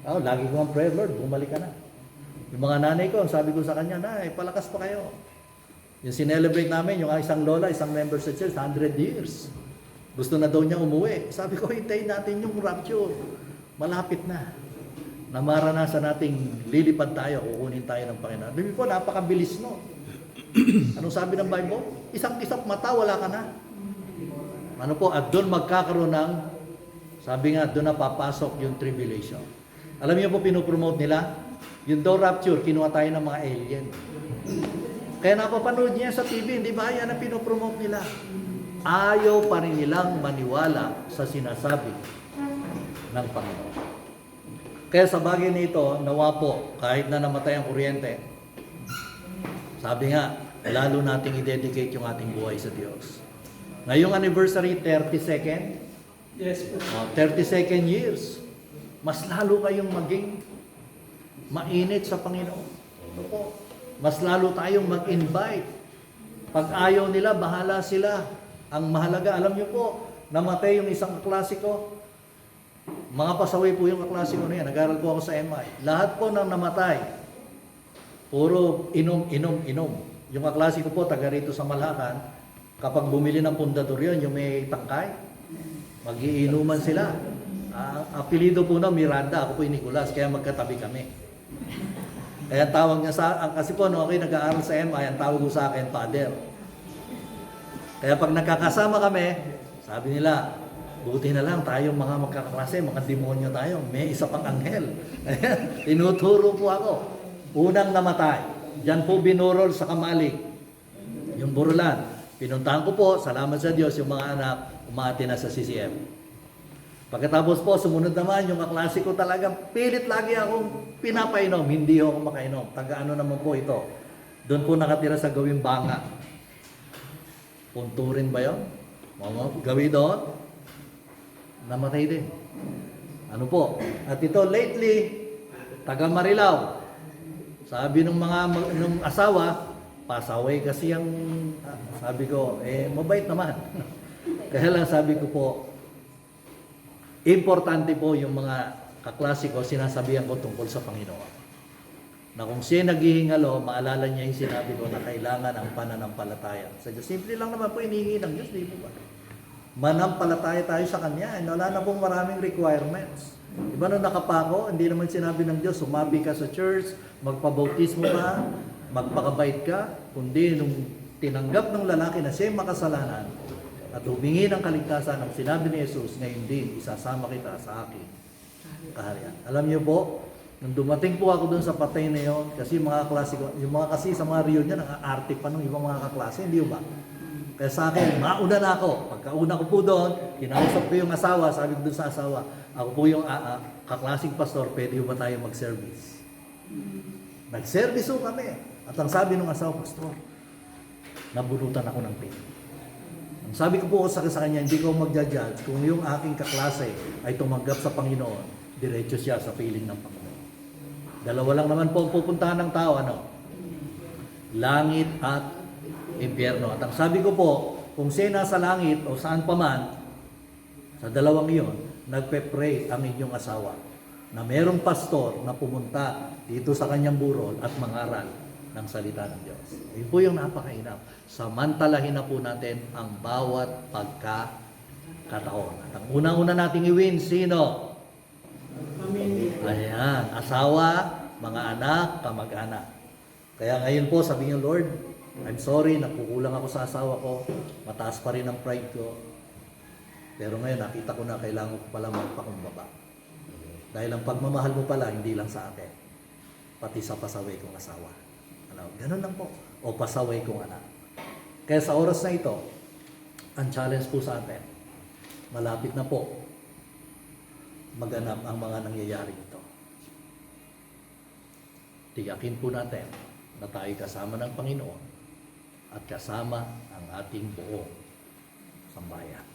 Oh, lagi ko ang prayer, Lord, bumalik ka na. Yung mga nanay ko, sabi ko sa kanya, Nay, palakas pa kayo. Yung sinelebrate namin, yung isang lola, isang member sa church, 100 years. Gusto na daw niya umuwi. Sabi ko, hintayin natin yung rapture. Malapit na. Na maranasan nating lilipad tayo, kukunin tayo ng Panginoon. Bibi po, napakabilis no. Anong sabi ng Bible? Isang-isap mata, wala ka na. Ano po, at doon magkakaroon ng, sabi nga, doon na papasok yung tribulation. Alam niyo po, pinopromote nila? Yung daw rapture, kinuha tayo ng mga alien. Kaya napapanood niya sa TV, hindi ba? Yan ang pinopromote nila. Ayaw pa rin nilang maniwala sa sinasabi ng Panginoon. Kaya sa bagay nito, nawa po, kahit na namatay ang kuryente, sabi nga, lalo nating i-dedicate yung ating buhay sa Diyos. Ngayong anniversary, 32nd? Yes po. 32nd years. Mas lalo kayong maging mainit sa Panginoon. Ano po? Mas lalo tayong mag-invite. Pag ayaw nila, bahala sila. Ang mahalaga, alam niyo po, namatay yung isang klasiko. Mga pasaway po yung klasiko na yan. Nag-aral po ako sa MI. Lahat po nang namatay, puro inom. Yung klasiko po, taga rito sa Malacan, kapag bumili ng pundador yun, yung may tangkay, magiinuman sila. Apelido po na Miranda, ako po yung Nicolas, kaya magkatabi kami. Kaya tawag niya kasi po, no, ako nag-aaral sa MI, ang tawag ko sa akin, Father. Kaya pag nagkakasama kami, sabi nila, buti na lang tayong mga magkakaklase, mga demonyo tayo, may isa pang anghel. Tinuturo po ako. Unang namatay, diyan po binurol sa Kamalig, yung burulan. Pinuntahan ko po, salamat sa Diyos, yung mga anak, umati na sa CCM. Pagkatapos po, sumunod naman, yung kaklase ko talaga, pilit lagi akong pinapainom, hindi ako makainom. Taga-ano naman po ito. Doon po nakatira sa Gawing Banga. Punturin ba yun? Gawi doon, namatay din. Ano po? At ito lately, taga Marilao. Sabi ng nung asawa, pasaway kasi ang, sabi ko, mabait naman. Kaya lang sabi ko po, importante po yung mga kaklase ko, sinasabihan ko tungkol sa Panginoon. Na kung siya naghihingalo, maalala niya yung sinabi ko na kailangan ang pananampalataya. So, simple lang naman po hinihingi ng Diyos, di po ba? Manampalataya tayo sa Kanya. Wala na pong maraming requirements. Diba nung nakapako, hindi naman sinabi ng Diyos, sumabi ka sa church, magpabautismo ka, magpakabait ka, kundi nung tinanggap ng lalaki na siya makasalanan at humingi ng kaligtasan ang sinabi ni Jesus, ngayon din, isasama kita sa akin kaharian. Alam niyo po, nung dumating po ako doon sa patay na yun, kasi mga klase ko, yung mga kasi sa mga reunion, nang-aarte pa ng ibang mga kaklase, hindi ba? Kaya sa akin, mauna na ako. Pagkauna ko po doon, kinausap ko yung asawa, sabi ko doon sa asawa, ako po yung kaklaseng pastor, pwede ba tayo mag-service? Nag-service po kami. At ang sabi ng asawa, pastor, nabunutan ako ng pain. Ang sabi ko po sa kanya, hindi ko magja-judge kung yung aking kaklase ay tumanggap sa Panginoon, diretso siya sa piling ng Panginoon. Dalawa lang naman po ang pupuntahan ng tao, ano? Langit at impyerno. At ang sabi ko po, kung siya nasa langit o saan pa man, sa dalawang iyon, nagpe-pray ang inyong asawa na merong pastor na pumunta dito sa kanyang burol at mangaral ng salita ng Diyos. Yun po yung napakainam. Samantalahin na po natin ang bawat pagkakataon. At ang unang-una nating i-win, sino? Ayan, asawa, mga anak, kamag-anak. Kaya ngayon po, sabi niyo, Lord, I'm sorry, nakukulang ako sa asawa ko, mataas pa rin ang pride ko. Pero ngayon, nakita ko na kailangan ko pala magpakumbaba. Dahil ang pagmamahal mo pala, hindi lang sa akin. pati sa pasaway kong asawa. Ano, ganun lang po. O pasaway kong anak. Kaya sa oras na ito, ang challenge po sa atin, malapit na po maganap ang mga nangyayari ito. Tiyakin po natin na tayo kasama ng Panginoon at kasama ang ating buong sambayan.